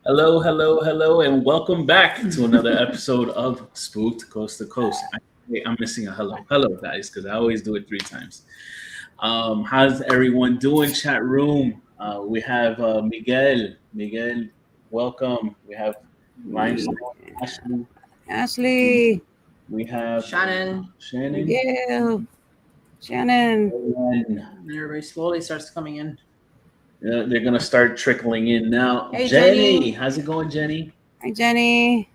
Hello, hello, hello, and welcome back to another episode of Spooked Coast to Coast. I'm missing a hello. Hello, guys, because I always do it 3 times. How's everyone doing, chat room? We have Miguel. Miguel, welcome. We have Limestone, Ashley. We have Shannon. Miguel. Shannon. And everybody slowly starts coming in. They're going to start trickling in now. Hey, Jenny. How's it going, Jenny? Hi, Jenny.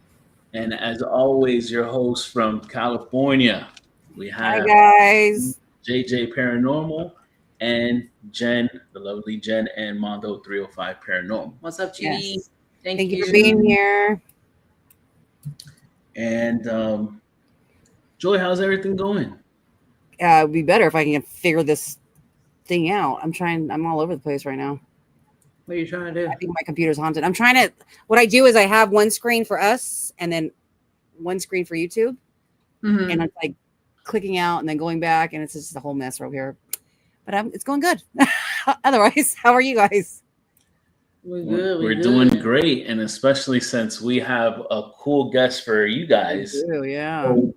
And as always, your host from California. We have Hi, guys. JJ Paranormal and Jen, the lovely Jen and Mondo 305 Paranormal. What's up, Chidi? Yes. Thank Thank you you for being here. And Joy, how's everything going? It'd be better if I can figure this thing out. I'm all over the place right now. What are you trying to do? I think my computer's haunted. What I do is I have one screen for us and then one screen for YouTube. Mm-hmm. And I'm like clicking out and then going back, and it's just a whole mess over here. But it's going good. Otherwise, how are you guys? We're good. We're doing great, and especially since we have a cool guest for you guys. Yeah. So,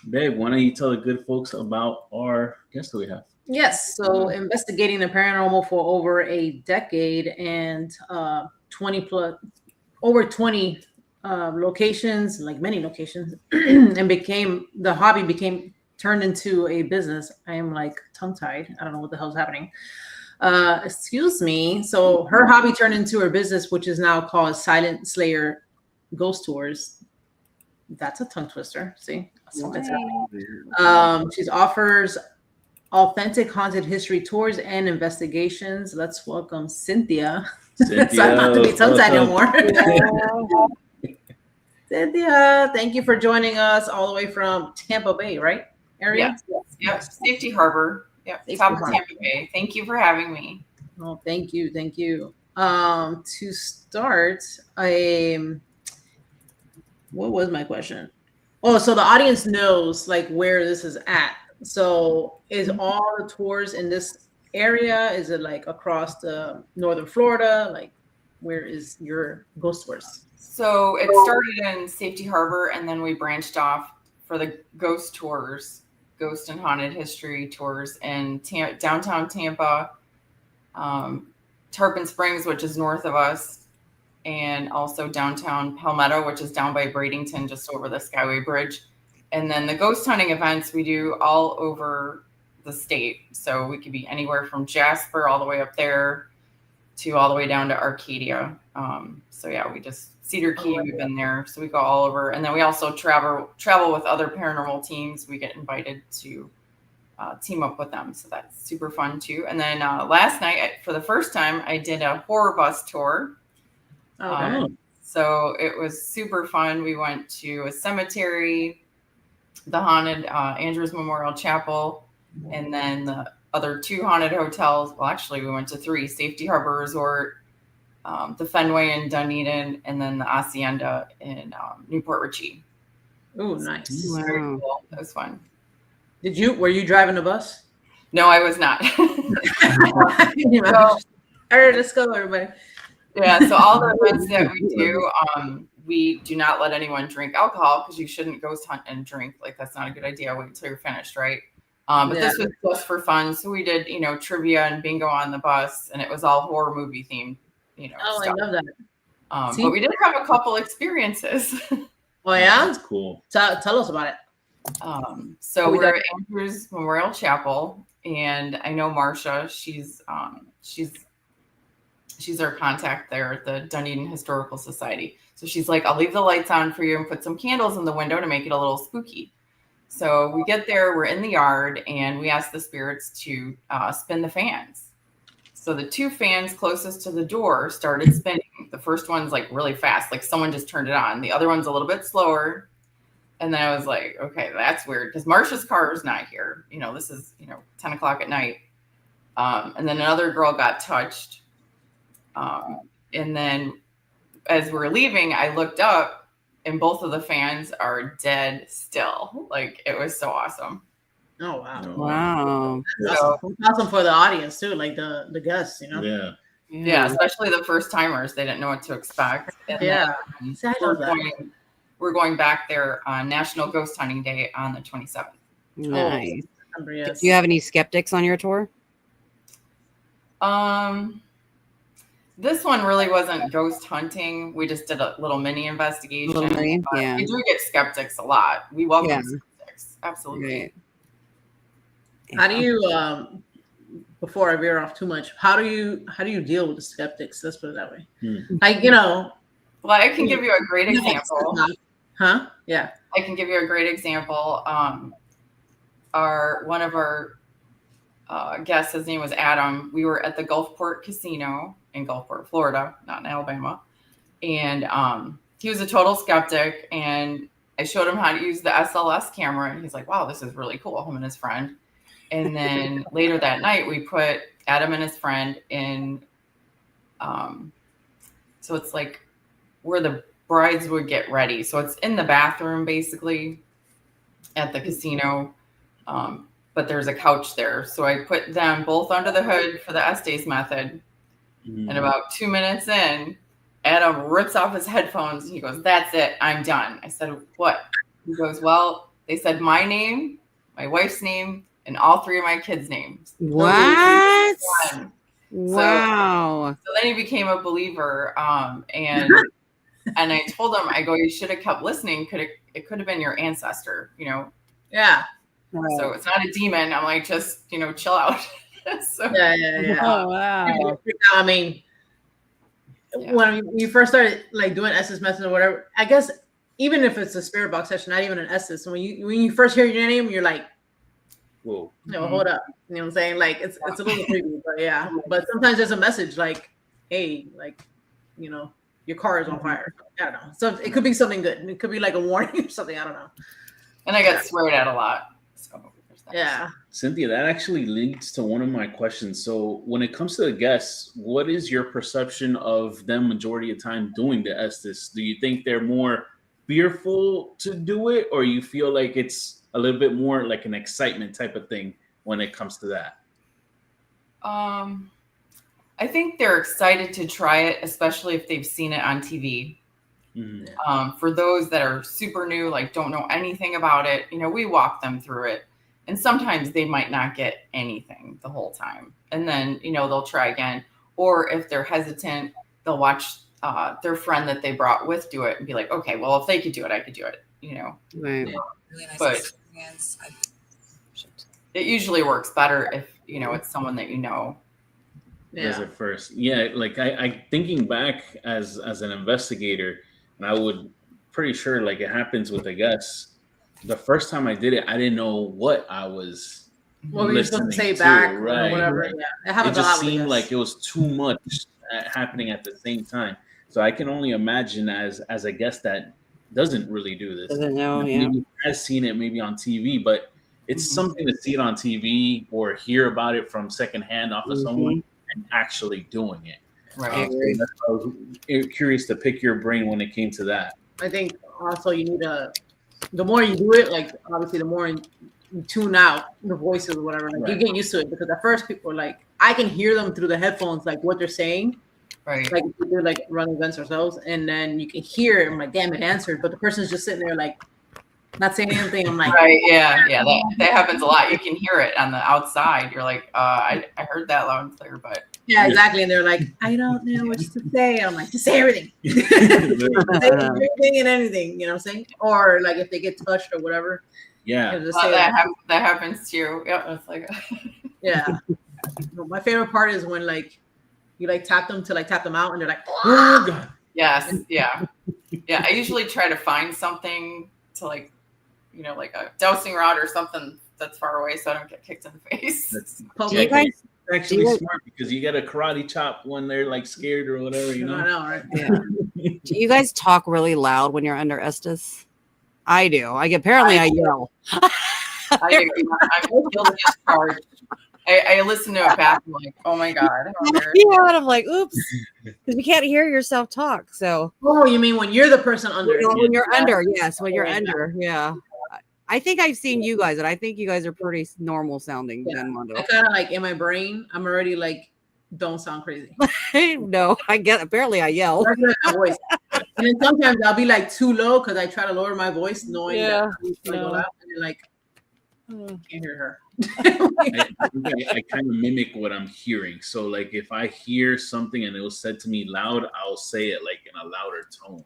babe, why don't you tell the good folks about our guest that we have? Yes. So investigating the paranormal for over a decade and 20 locations, like many locations, and the hobby became turned into a business. I am like tongue-tied. I don't know what the hell's happening. Excuse me. So her hobby turned into her business, which is now called Silent Slayer Ghost Tours. That's a tongue twister. See? She offers authentic haunted history tours and investigations. Let's welcome Cynthia. So I'm not to be tongue-tied anymore. Cynthia, thank you for joining us all the way from Tampa Bay, right? Area? Yes. Safety Harbor. Yep. Top of Tampa Bay. Thank you for having me. Oh, thank you. Thank you. To start, what was my question? Oh, so the audience knows like where this is at. So is all the tours in this area? Is it like across the northern Florida? Like where is your ghost tours? So it started in Safety Harbor, and then we branched off for the ghost tours, ghost and haunted history tours in downtown Tampa, Tarpon Springs, which is north of us, and also downtown Palmetto, which is down by Bradenton, just over the Skyway Bridge. And then the ghost hunting events we do all over the state. So we could be anywhere from Jasper all the way up there to all the way down to Arcadia. So yeah, we just Cedar Key, we've been there. So we go all over. And then we also travel with other paranormal teams. We get invited to team up with them. So that's super fun too. And then last night, for the first time, I did a horror bus tour. So it was super fun. We went to a cemetery, the haunted Andrews Memorial Chapel, and then the other 2 haunted hotels. Well, actually, we went to 3: Safety Harbor Resort, the Fenway in Dunedin, and then the Hacienda in Newport Richey. Oh, nice! Wow. Very cool. That was fun. Were you driving a bus? No, I was not. All right, let's go, everybody. Yeah, so all the events that we do, we do not let anyone drink alcohol because you shouldn't ghost hunt and drink. Like, that's not a good idea. Wait until you're finished, right? But this was just for fun. So we did, trivia and bingo on the bus, and it was all horror movie themed, Oh, stuff. I love that. But we did have a couple experiences. Oh, yeah? That's cool. Tell us about it. So we're at Andrews Memorial Chapel, and I know Marcia. She's our contact there at the Dunedin Historical Society. So she's like, I'll leave the lights on for you and put some candles in the window to make it a little spooky. So we get there, we're in the yard, and we ask the spirits to spin the fans. So the 2 fans closest to the door started spinning. The first one's like really fast, like someone just turned it on. The other one's a little bit slower. And then I was like, okay, that's weird because Marcia's car is not here. This is, 10 o'clock at night. And then another girl got touched. And then as we're leaving, I looked up and both of the fans are dead still. Like, it was so awesome. Oh, wow. Wow. That's awesome for the audience too, like the guests, Yeah. Yeah, especially the first timers. They didn't know what to expect. And Yeah. then See, I love that. we're going back there on National Ghost Hunting Day on the 27th. Nice. Yes. Do you have any skeptics on your tour? This one really wasn't ghost hunting. We just did a little mini investigation. Yeah. We do get skeptics a lot. We welcome skeptics. Absolutely. Right. How do you before I veer off too much, how do you deal with the skeptics? Let's put it that way. Like, well, I can give you a great example. Huh? Yeah. I can give you a great example. One of our guests, his name was Adam. We were at the Gulfport Casino in Gulfport, Florida, not in Alabama. And he was a total skeptic. And I showed him how to use the SLS camera. And he's like, wow, this is really cool, him and his friend. And then later that night, we put Adam and his friend in. So it's like where the brides would get ready. So it's in the bathroom, basically, at the casino. But there's a couch there. So I put them both under the hood for the Estes method. And about 2 minutes in, Adam rips off his headphones. He goes, that's it. I'm done. I said, what? He goes, well, they said my name, my wife's name, and all three of my kids' names. What? Wow. So then he became a believer. And I told him, I go, you should have kept listening. It could have been your ancestor, Yeah. So it's not a demon. I'm like, just, chill out. So, yeah. Oh, wow. I mean, when you first started like doing Estes method or whatever, I guess even if it's a spirit box session, not even an Estes, when you first hear your name, you're like, whoa, hold up. You know what I'm saying? Like it's a little creepy, but yeah. But sometimes there's a message like, hey, like, your car is on fire. I don't know. So it could be something good. It could be like a warning or something. I don't know. And I got sweared at a lot. So yeah. Cynthia, that actually leads to one of my questions. So when it comes to the guests, what is your perception of them majority of the time doing the Estes? Do you think they're more fearful to do it, or you feel like it's a little bit more like an excitement type of thing when it comes to that? I think they're excited to try it, especially if they've seen it on TV. For those that are super new, like don't know anything about it, we walk them through it. And sometimes they might not get anything the whole time. And then, they'll try again. Or if they're hesitant, they'll watch their friend that they brought with do it and be like, okay, well, if they could do it, I could do it, Right. Really nice But experience. it usually works better if, it's someone that As at first. Yeah, like I thinking back as an investigator, and I would pretty sure like it happens with the guests. The first time I did it, I didn't know what I was what were you supposed to say to, back right, or whatever. right. Yeah. It just seemed like it was too much happening at the same time. So I can only imagine as a guest that doesn't really do this. Doesn't know, maybe has seen it maybe on TV, but it's something to see it on TV or hear about it from secondhand off of someone and actually doing it. Right. So I was curious to pick your brain when it came to that. I think also you need the more you do it, like obviously the more you tune out the voices or whatever, like you get used to it, because at first people are like, I can hear them through the headphones, like what they're saying. Right. Like we do like run events ourselves, and then you can hear it. I'm like, damn, it answered, but the person's just sitting there like not saying anything. I'm like, right, yeah, that happens a lot. You can hear it on the outside. You're like, I heard that loud and clear, but yeah, exactly. And they're like, I don't know what to say. I'm like, just say everything. Say everything and anything, you know what I'm saying? Or like if they get touched or whatever. Yeah. That happens too. Yep. It's like yeah. My favorite part is when like you like tap them to like tap them out and they're like, oh God. Yes, yeah. Yeah. I usually try to find something to like, like a dowsing rod or something that's far away so I don't get kicked in the face. You guys actually smart because you get a karate chop when they're like scared or whatever, I know, right? Yeah. Do you guys talk really loud when you're under Estes? I do. I yell. I do. I'm guilty as charged. I listen to it back and I'm like, oh my God. Yeah, and I'm like, oops. Because you can't hear yourself talk. So you mean when you're the person under? When you're under, yes, when you're under, yeah. I think I've seen you guys, and I think you guys are pretty normal sounding. Yeah. I kind of like in my brain, I'm already like don't sound crazy. No, I get. Apparently, I yell. Regular voice. And then sometimes I'll be like too low because I try to lower my voice, knowing that I'm gonna go loud, and you're like, can't hear her. I kind of mimic what I'm hearing. So like if I hear something and it was said to me loud, I'll say it like in a louder tone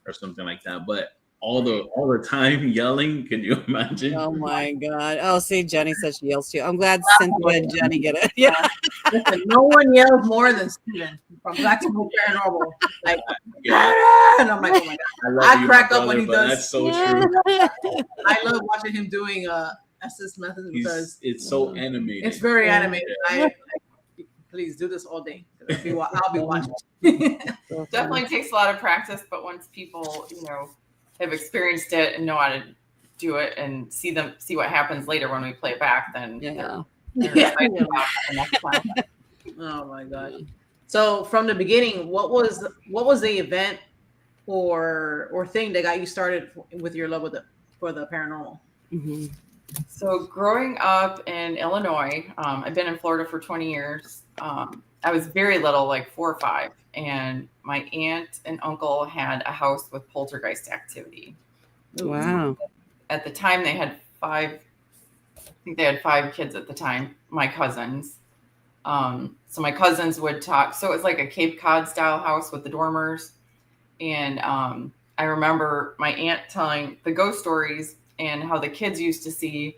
or something like that. But all the time yelling, can you imagine? Oh my God. Oh, see, Jenny says she yells too. I'm glad Cynthia and Jenny get it. Yeah. Listen, no one yells more than Steven from Black Smoke Paranormal. Like, and I'm like, oh my God. I crack up when he does. That's so true. I love watching him doing assist methods because it's so animated. It's very animated. Please do this all day. I'll be watching. Definitely takes a lot of practice, but once people, have experienced it and know how to do it and see what happens later when we play it back, then they're excited about the next one. Oh my God. So from the beginning, what was the event or thing that got you started with your love for the paranormal? Mm-hmm. So growing up in Illinois, I've been in Florida for 20 years. I was very little, like 4 or 5, and my aunt and uncle had a house with poltergeist activity. Wow. At the time, they had 5. I think they had 5 kids at the time. My cousins. So my cousins would talk. So it was like a Cape Cod style house with the dormers, and I remember my aunt telling the ghost stories and how the kids used to see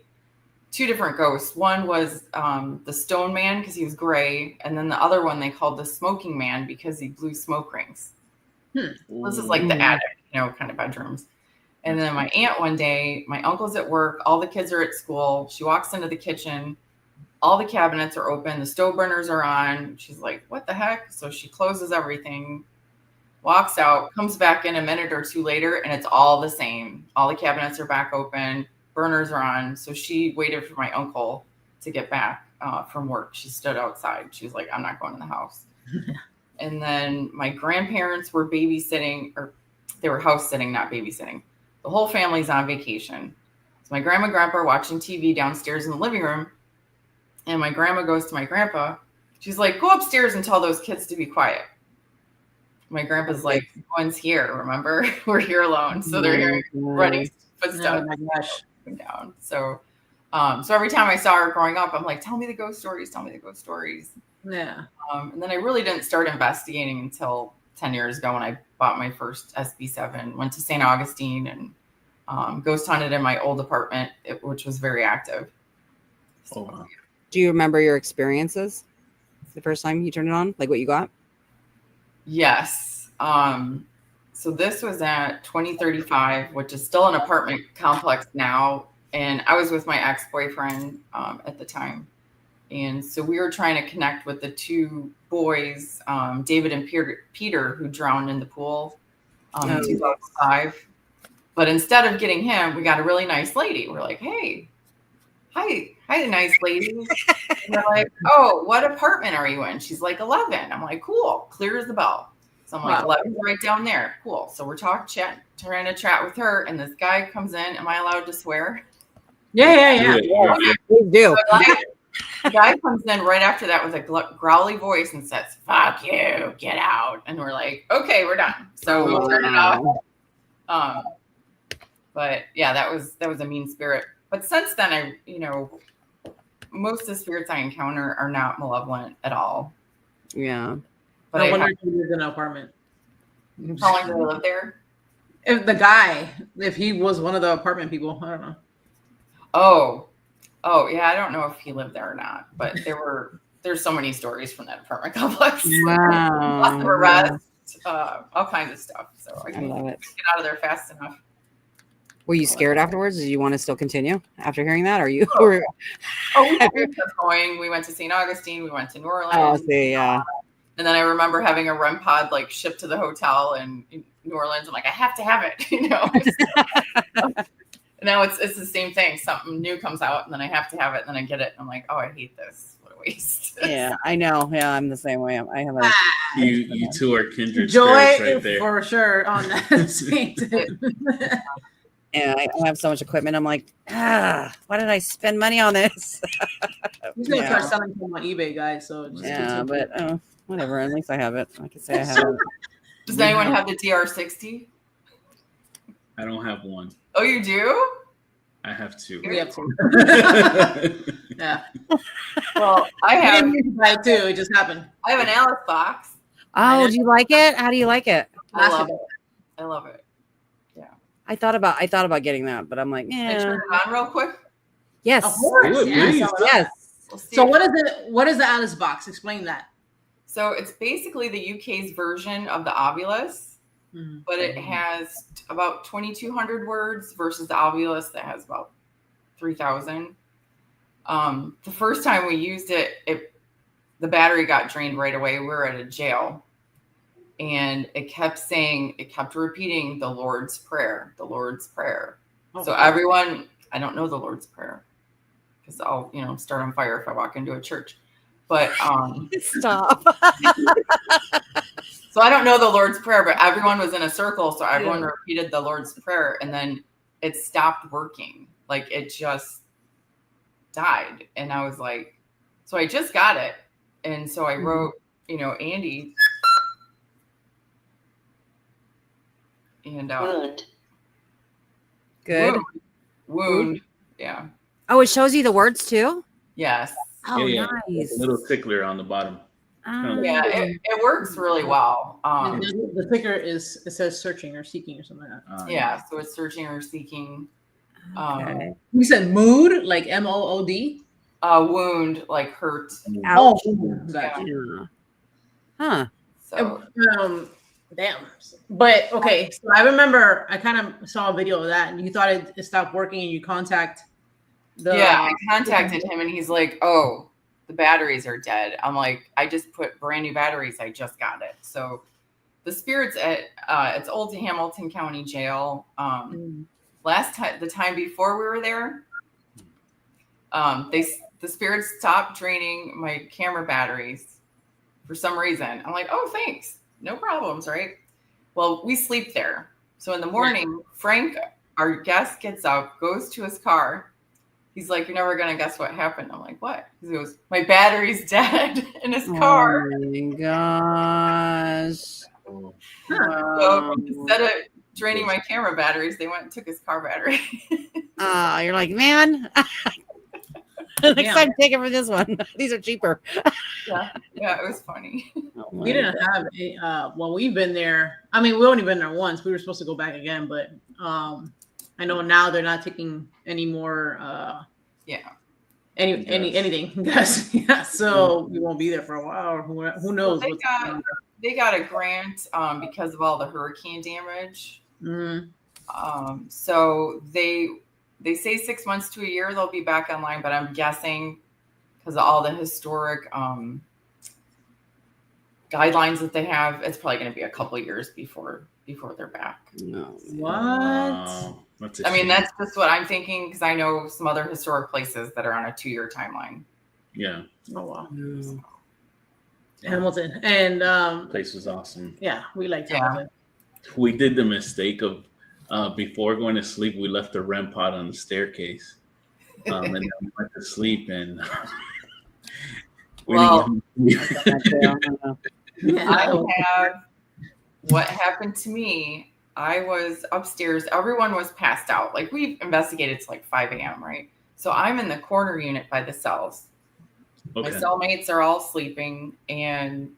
2 different ghosts. One was the stone man because he was gray, and then the other one they called the smoking man because he blew smoke rings. This is like the attic, kind of bedrooms. And then my aunt one day, my uncle's at work, all the kids are at school. She walks into the kitchen, all the cabinets are open, the stove burners are on. She's like, what the heck? So she closes everything, walks out, comes back in a minute or 2 later, and it's all the same. All the cabinets are back open. Burners are on. So she waited for my uncle to get back from work. She stood outside. She was like, I'm not going in the house. And then my grandparents were babysitting, or they were house sitting, not babysitting. The whole family's on vacation. So my grandma and grandpa are watching TV downstairs in the living room. And my grandma goes to my grandpa. She's like, go upstairs and tell those kids to be quiet. My grandpa's like, no one's here, remember? We're here alone. So they're hearing running footsteps. Oh my gosh. Down. So every time I saw her growing up, I'm like, tell me the ghost stories. Yeah. And then I really didn't start investigating until 10 years ago when I bought my first SB7, went to St. Augustine, and ghost hunted in my old apartment, which was very active. So, wow. Do you remember your experiences the first time you turned it on? Like what you got? Yes. So this was at 2035, which is still an apartment complex now. And I was with my ex-boyfriend at the time. And so we were trying to connect with the 2 boys, David and Peter, who drowned in the pool in 2005. But instead of getting him, we got a really nice lady. We're like, hey, hi, nice lady. And they're like, oh, what apartment are you in? She's like, 11. I'm like, cool, clear as the bell. So I'm like, 11's right down there. Cool. So we're trying to chat with her, and this guy comes in. Am I allowed to swear? Yeah. We do. The guy comes in right after that with a growly voice and says, fuck you, get out. And we're like, okay, we're done. So we turned it off. But yeah, that was a mean spirit. But since then, most of the spirits I encounter are not malevolent at all. Yeah. But I wonder if he lives in an apartment. How long did he live there? If he was one of the apartment people, I don't know. Oh yeah, I don't know if he lived there or not, but there's so many stories from that apartment complex. Wow. Lots of arrests, all kinds of stuff. So I love it. Get out of there fast enough. Were you scared afterwards? Did you want to still continue after hearing that? Or you? We kept going. We went to St. Augustine. We went to New Orleans. Oh, see, yeah. And then I remember having a REM pod like shipped to the hotel in New Orleans. I'm like, I have to have it, And now it's the same thing. Something new comes out, and then I have to have it, and then I get it. And I'm like, oh, I hate this. What a waste. Yeah, I know. Yeah, I'm the same way. I have a. You 2 are kindred Joy spirits right there. for sure on that. And I have so much equipment. I'm like, why did I spend money on this? He's gonna Yeah. start selling them on eBay, guys. So just Yeah, continue. but whatever. At least I have it. I can say I have it. Does anyone have the DR60? I don't have one. Oh, you do? I have two. We have two. Yeah. Well, I I have. didn't mean to buy it too. It just happened. I have an Alice box. Oh, do you like it? How do you like it? I love it. I love it. I thought about getting that, but I'm like, Can I yeah. turn it on real quick? Yes. Of course. Do it, Yes. please. Yes. We'll see So if- what is it? What is the Alice box? Explain that. So it's basically the UK's version of the 𝗬𝗡𝗘, but it has about 2,200 words versus the 𝗬𝗡𝗘 that has about 3,000. The first time we used it, the battery got drained right away. We were at a jail, and it kept repeating the Lord's Prayer, the Lord's Prayer. Oh, So everyone, I don't know the Lord's Prayer because I'll, start on fire if I walk into a church. But Stop. so I don't know the Lord's Prayer, but everyone was in a circle, so everyone repeated the Lord's Prayer, and then it stopped working. Like it just died, and I was like, so I just got it, and so I wrote, Andy, and Good. wound, yeah, Oh, it shows you the words too? yes. Oh, Yeah. nice. A little tickler on the bottom. Oh. Yeah, it works really well. The ticker it says searching or seeking or something like that. Yeah, so it's searching or seeking. Okay. You said mood, like MOOD? Wound, like hurt. Ouch. Gotcha. Yeah. Huh. So Damn. But okay, so I remember I kind of saw a video of that, and you thought it stopped working, and you contact the I contacted him, and he's like, "Oh, the batteries are dead." I'm like, "I just put brand new batteries. I just got it." So the spirits at it's 𝗿𝗵𝗆𝗆 County Jail. The time before we were there, the spirits stopped draining my camera batteries for some reason. I'm like, "Oh, thanks, no problems, right?" Well, we sleep there, so in the morning, Frank, our guest, gets up, goes to his car. He's like, "You're never gonna guess what happened." I'm like, "What?" He goes, "My battery's dead in his car." Oh my gosh. Oh. So instead of draining my camera batteries, they went and took his car battery. You're like, man. Next time, take it for this one. These are cheaper. Yeah, it was funny. Oh my We didn't have a well, we've been there. I mean, we only been there once. We were supposed to go back again, but I know now they're not taking any more anything. Yes. Yeah. So we won't be there for a while, or who knows what's going on. They got a grant because of all the hurricane damage. So they say 6 months to a year they'll be back online, but I'm guessing because of all the historic guidelines that they have, it's probably going to be a couple of years before they're back. No. What? Wow. That's a I mean, shame. that's just what I'm thinking because I know some other historic places that are on a 2-year timeline. Yeah. Oh wow. No. Hamilton. And Place was awesome. yeah, we liked Yeah. Hamilton. We did the mistake of before going to sleep, we left the REM pod on the staircase. And then we went to sleep and we Well, didn't I have what happened to me. I was upstairs. Everyone was passed out. Like we investigated to like 5 a.m. Right. So I'm in the corner unit by the cells. Okay. My cellmates are all sleeping, and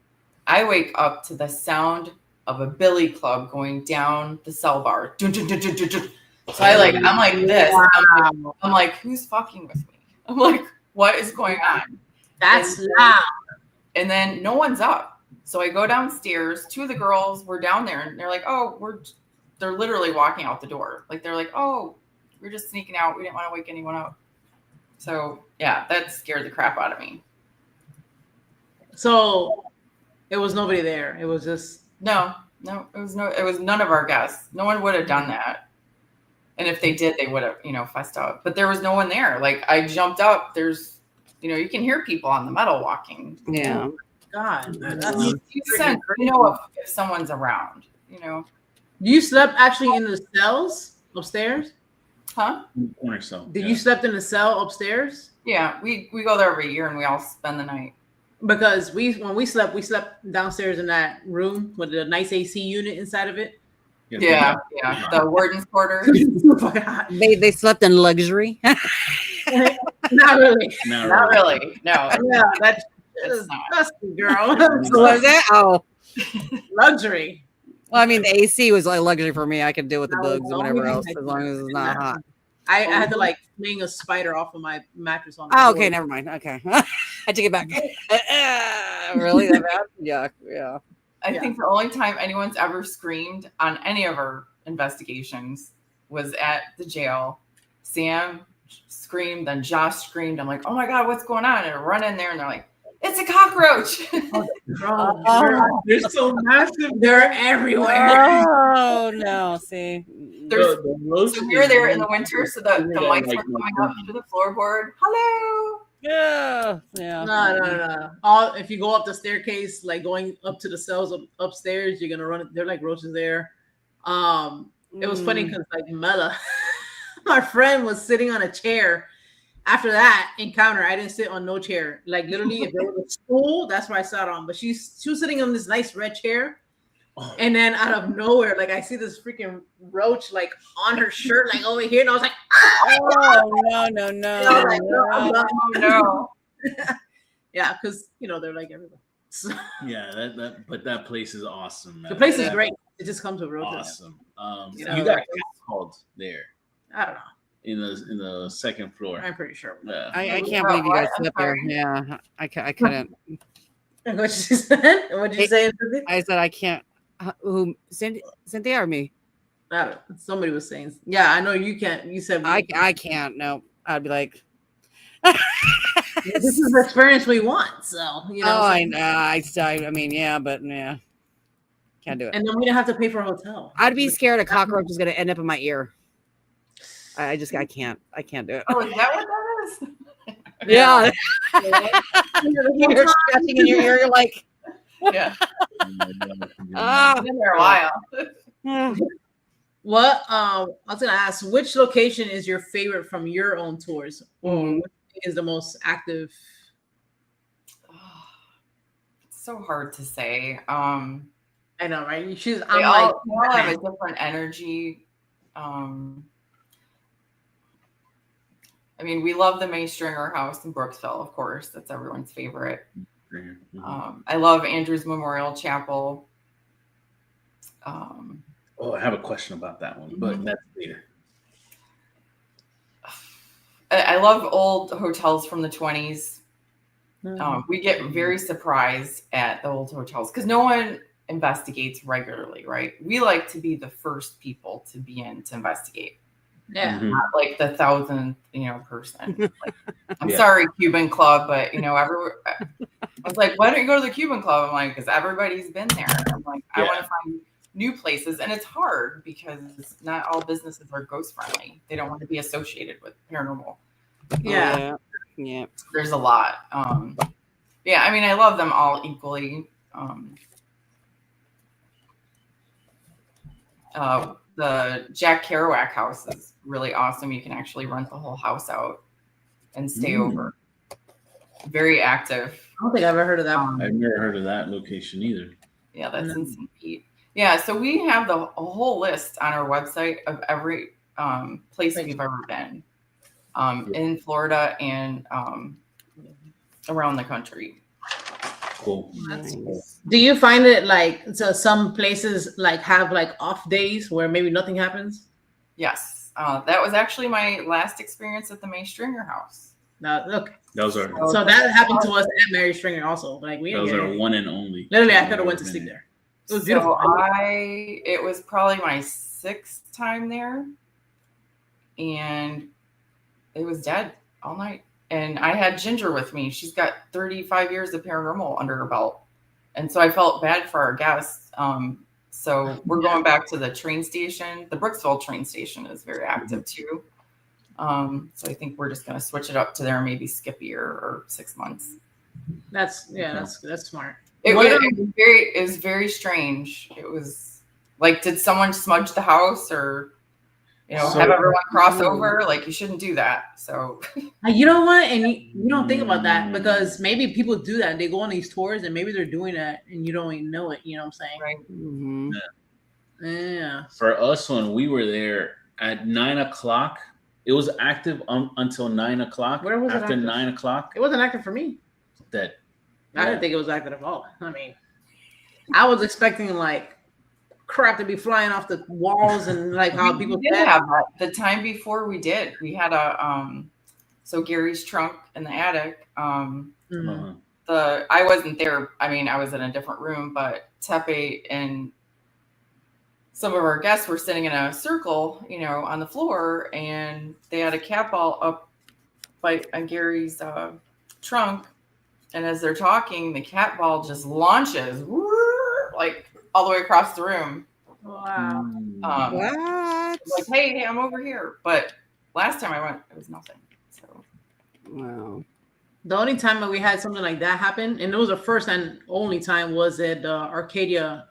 I wake up to the sound of a billy club going down the cell bar. Dun, dun, dun, dun, dun, dun. So I'm like this. I'm like, who's fucking with me? I'm like, what is going on? That's loud. And then no one's up. So I go downstairs. 2 of the girls were down there, and they're like, oh, they're literally walking out the door. Like they're like, oh, we're just sneaking out. We didn't want to wake anyone up. So yeah, that scared the crap out of me. So it was nobody there. It was just No, it was none of our guests. No one would have done that. And if they did, they would have, fussed out. But there was no one there. Like I jumped up. There's, you can hear people on the metal walking. Yeah. God. You sense, if someone's around, You slept actually in the cells upstairs? Huh? Corner cell. Did you slept in the cell upstairs? Yeah, we go there every year and we all spend the night. Because when we slept downstairs in that room with a nice AC unit inside of it. Yeah. The warden's quarters. They slept in luxury. Not really. Not really. No. Yeah, that's It's not. disgusting, girl. What was that? Oh, Luxury. well, I mean, the AC was like luxury for me. I could deal with the No, bugs and no, whatever we else, didn't as long as it's not hot. I had to like fling a spider off of my mattress on the Oh, floor. okay, never mind. Okay, I take it back. Really, that bad? Yeah. I think the only time anyone's ever screamed on any of our investigations was at the jail. Sam screamed, then Josh screamed. I'm like, oh my God, what's going on? And I run in there and they're like, it's a cockroach. They're so massive. They're everywhere. Oh no! See, So we were there in the winter, so the mics were coming up to the floorboard. Hello. yeah. No. If you go up the staircase, like going up to the cells upstairs, you're gonna run. They're like roaches there. It was funny because like Mela, my friend, was sitting on a chair. After that encounter, I didn't sit on no chair. Like literally, if there was a stool, that's where I sat on. But she was sitting on this nice red chair. And then out of nowhere, like I see this freaking roach like on her shirt, like over here, and I was like, Oh no! like, No. yeah, because they're like everywhere. So, Yeah, that place is awesome. Man. the place is great. It just comes with roaches. Awesome. You You know, got cats called there I don't know. in the second floor. I'm pretty sure. Yeah. I can't believe you guys slept there. Yeah, I couldn't. What she said? What did you say? I said I can't. Who? Cynthia or me? Somebody was saying. Yeah, I know you can't. You said I can't. No, I'd be like. this is the experience we want. So Oh, I know. I mean, yeah, but yeah, can't do it. And then we don't have to pay for a hotel. I'd be scared a cockroach is going to end up in my ear. I can't do it. Oh, is that what that is? Yeah. You're scratching in your ear. You're like, Yeah. ah. Been there a while. What? I was gonna ask, which location is your favorite from your own tours, or which is the most active? It's so hard to say. I know, right? You choose. They I'm all like, have a different energy. I mean, we love the May Stringer house in Brooksville, of course. That's everyone's favorite. I love Andrews Memorial Chapel. I have a question about that one, but that's later. I love old hotels from the 20s. We get very surprised at the old hotels because no one investigates regularly, right? We like to be the first people to be in to investigate. yeah. Not like the 1,000th, person. Like, I'm sorry, Cuban Club, but I was like, why don't you go to the Cuban Club? I'm like, because everybody's been there. I'm like, I want to find new places, and it's hard because not all businesses are ghost friendly. They don't want to be associated with paranormal. Yeah. There's a lot. I mean, I love them all equally. The Jack Kerouac house is really awesome. You can actually rent the whole house out and stay over. Very active. I don't think I've ever heard of that. I've never heard of that location either. Yeah, that's in St. Pete. Yeah, so we have a whole list on our website of every place we've ever been in Florida and around the country. Cool. Nice. Do you find it like some places like have like off days where maybe nothing happens? Yes, that was actually my last experience at the May Stringer house. No, look. Those are So that happened to us at Mary Stringer also. Like those are one and only. Literally, I could have went to sleep there. It was beautiful. It was probably my 6th time there, and it was dead all night. And I had Ginger with me. She's got 35 years of paranormal under her belt. And so I felt bad for our guests. So we're going back to the train station. The Brooksville train station is very active too. So I think we're just going to switch it up to there, maybe skip a year or 6 months. That's smart. It was very strange. It was like, did someone smudge the house or, have everyone cross over. Like, you shouldn't do that. So, you know what? And you don't think about that because maybe people do that. They go on these tours and maybe they're doing that and you don't even know it. You know what I'm saying? right. Mm-hmm. Yeah. For us, when we were there at 9 o'clock, it was active until 9 o'clock. Where was it after active? 9 o'clock? It wasn't active for me. I didn't think it was active at all. I mean, I was expecting like crap to be flying off the walls and like how people did have that. The time before we had a so Gary's trunk in the attic. I wasn't there. I mean, I was in a different room, but 𝗟𝗏 and some of our guests were sitting in a circle, on the floor, and they had a cat ball up on Gary's trunk. And as they're talking, the cat ball just launches like all the way across the room. Wow. What? Like, hey, I'm over here. But last time I went, it was nothing. So, wow. The only time that we had something like that happen, and it was the first and only time, was at Arcadia.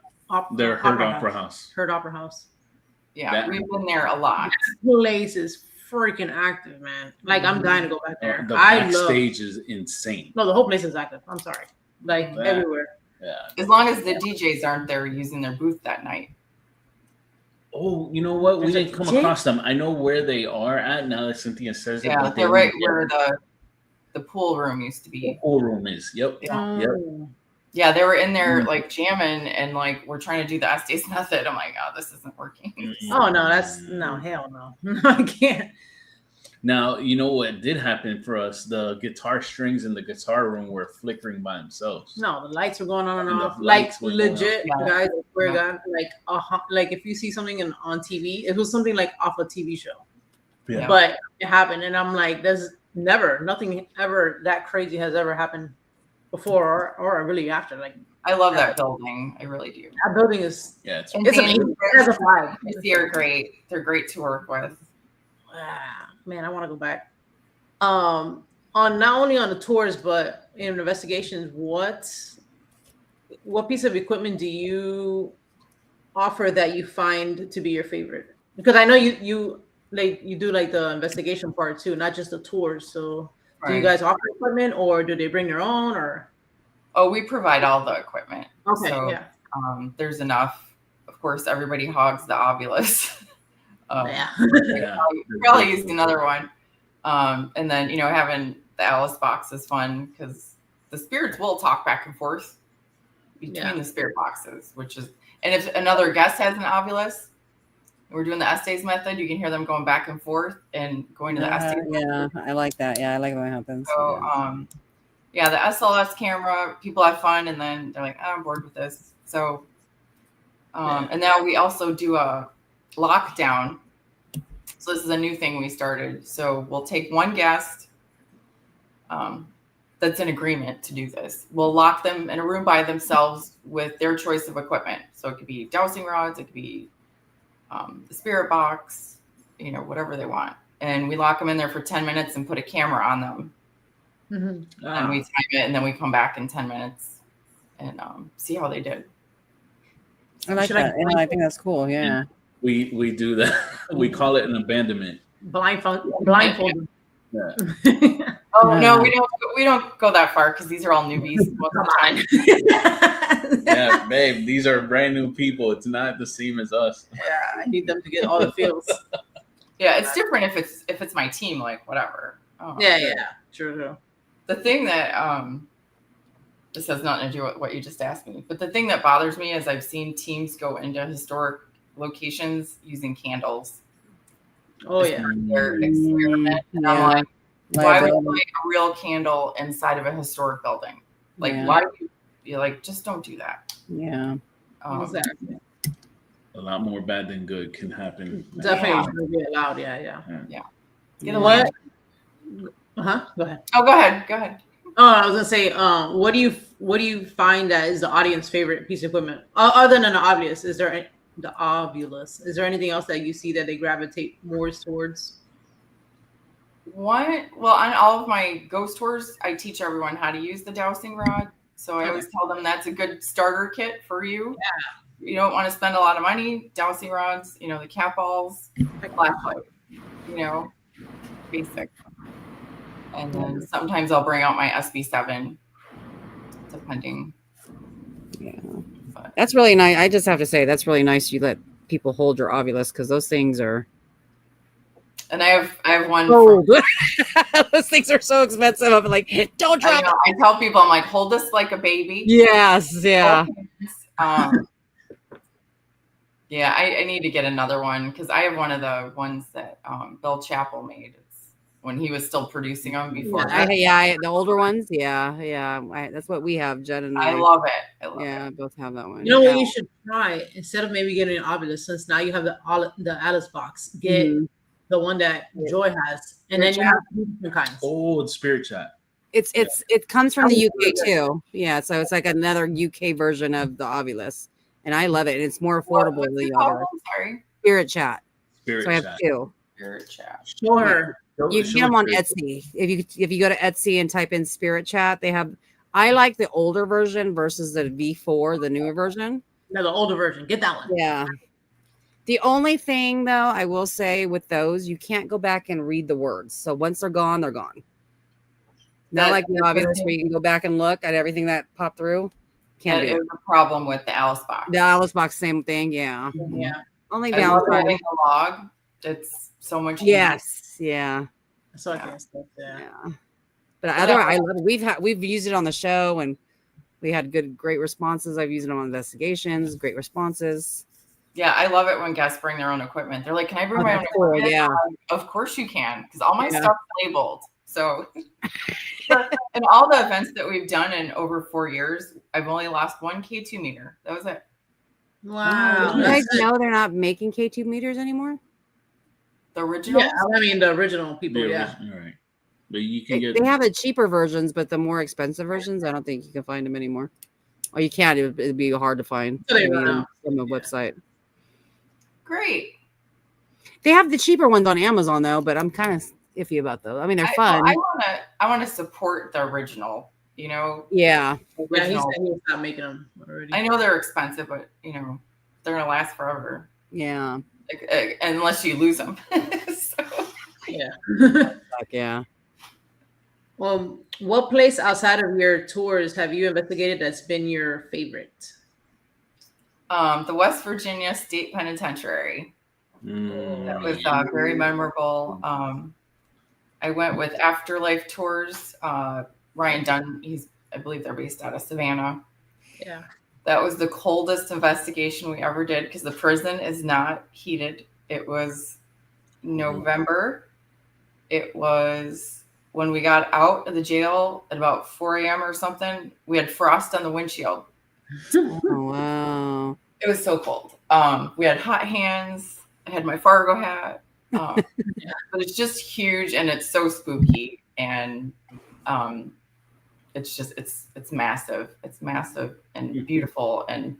Their 𝗏 House. 𝗏 House. Yeah, we've been there a lot. That place is freaking active, man. Like, I'm dying to go back there. The backstage is insane. No, the whole place is active. I'm sorry. Like, everywhere. Yeah. As long as the DJs aren't there using their booth that night. Oh, you know what? We didn't come across them. I know where they are at now that Cynthia says it. Yeah, they're right where the pool room used to be. The pool room is. Yep. Yeah. Yep. Yeah, they were in there like jamming and like we're trying to do the 𝗟𝗏𝗃 method. I'm like, oh, this isn't working. Oh no, hell no. I can't. Now, you know what did happen for us? The guitar strings in the guitar room were flickering by themselves. No, the lights were going on and off. Like, legit, guys, I swear to God, like if you see something on TV, it was something like off a TV show. Yeah. But it happened, and I'm like, nothing ever that crazy has ever happened before or really after. Like, I love that building. I really do. That building is it's amazing. It has a vibe. They're great. They're great to work with. Man, I want to go back. On not only on the tours but in investigations, what piece of equipment do you offer that you find to be your favorite? Because I know you do like the investigation part too, not just the tours. So do you guys offer equipment, or do they bring their own, or? Oh, we provide all the equipment. Okay, so, yeah. There's enough. Of course, everybody hogs the 𝗏𝗏𝗘𝗏. Probably used another one. And then, having the Alice box is fun because the spirits will talk back and forth between the spirit boxes, and if another guest has an 𝗏𝗏𝗘𝗏, we're doing the 𝗟𝗏𝗃 method, you can hear them going back and forth and going to the 𝗟𝗏𝗃. Yeah, I like that. Yeah, I like when it happens. So, the SLS camera, people have fun, and then they're like, I'm bored with this. So, and now we also do a lockdown. So this is a new thing we started. So we'll take one guest that's in agreement to do this. We'll lock them in a room by themselves with their choice of equipment. So it could be dowsing rods, it could be the spirit box, whatever they want. And we lock them in there for 10 minutes and put a camera on them. Mm-hmm. And we time it, and then we come back in 10 minutes and see how they did. I like that. I think that's cool. Yeah. We do that. We call it an abandonment. Blindfolded. Yeah. Oh no, we don't go that far because these are all newbies. Come on. Yeah, babe, these are brand new people. It's not the same as us. Yeah, I need them to get all the feels. Yeah, it's different if it's my team, like whatever. Yeah, true. The thing that this has nothing to do with what you just asked me, but the thing that bothers me is I've seen teams go into historic locations using candles. Oh yeah, their experiment, and I'm like, why would you light a real candle inside of a historic building? Like, why would you like just don't do that? Yeah, exactly. A lot more bad than good can happen. Definitely be allowed. Yeah. Get what? Go ahead. Oh, go ahead. Oh, I was gonna say, what do you find that is the audience favorite piece of equipment other than the obvious? Is there the 𝗏𝗏𝗘𝗏? Is there anything else that you see that they gravitate more towards? Well, on all of my ghost tours, I teach everyone how to use the dowsing rod. So I always tell them that's a good starter kit for you. you don't want to spend a lot of money, dowsing rods, the cat balls, flashlight, basic. And then sometimes I'll bring out my 𝗬𝗏𝗃, depending. Yeah. That's really nice. I just have to say, that's really nice you let people hold your 𝗬𝗡𝗆, because those things are. And I have one. Oh, those things are so expensive. I'm like, don't drop it. I tell people, I'm like, hold this like a baby. Yes, yeah. Yeah, I need to get another one, because I have one of the ones that 𝗿𝗏𝗃𝗀𝗆 made. It's when he was still producing them before. The older ones. Yeah. That's what we have, Jen and I. I love it. I both have that one. You know what you should try, instead of maybe getting an 𝗵𝗡𝗆, since now you have the Alice box, get the one that Joy has, and then you have different kinds. Oh, the spirit chat. It comes from the UK too. Yeah, so it's like another UK version of the 𝗵𝗡𝗆, and I love it. And it's more affordable than the other. Sorry. Spirit chat. So I have two. Spirit chat. Show her. You can get them on Etsy. If you go to Etsy and type in Spirit Chat, they have. I like the older version versus the V4, the newer version. No, the older version. Get that one. Yeah. The only thing, though, I will say with those, you can't go back and read the words. So once they're gone, they're gone. Not like the 𝗵𝗡𝗆, where you can go back and look at everything that popped through. Can't do it. There's a problem with the Alice box. The Alice box, same thing. Yeah. Yeah. Only I love downside. writing a log. It's so much easier. Yes. Yeah. So I guess that's Yeah. But otherwise, I love it. We've used it on the show, and we had great responses. I've used it on investigations. Great responses. Yeah, I love it when guests bring their own equipment. They're like, "Can I bring my own equipment?" Yeah. Of course you can, because all my stuff's labeled. So, and all the events that we've done in over 4 years, I've only lost one K2 meter. That was it. Wow. You guys know they're not making K2 meters anymore? The original? Yeah, I mean the original people, All yeah. right. But you can get. They have the cheaper versions, but the more expensive versions, I don't think you can find them anymore. Or you can. It'd be hard to find So they run out. from the website. Great. They have the cheaper ones on Amazon though, but I'm kind of iffy about those. I mean, they're fun. I want to support the original. Yeah. Yeah, he Original. said he was not making them already. I know they're expensive, but they're gonna last forever. Yeah. Unless you lose them. So. Yeah. Yeah. What place outside of your tours have you investigated that's been your favorite? The West Virginia State Penitentiary. That was very memorable. I went with Afterlife Tours. Ryan Dunn, I believe they're based out of Savannah. Yeah. That was the coldest investigation we ever did, because the prison is not heated. It was November. It was when we got out of the jail at about 4 a.m. or something. We had frost on the windshield. Oh, wow. It was so cold. We had hot hands. I had my Fargo hat. But it's just huge, and it's so spooky, and it's just it's massive. It's massive and beautiful, and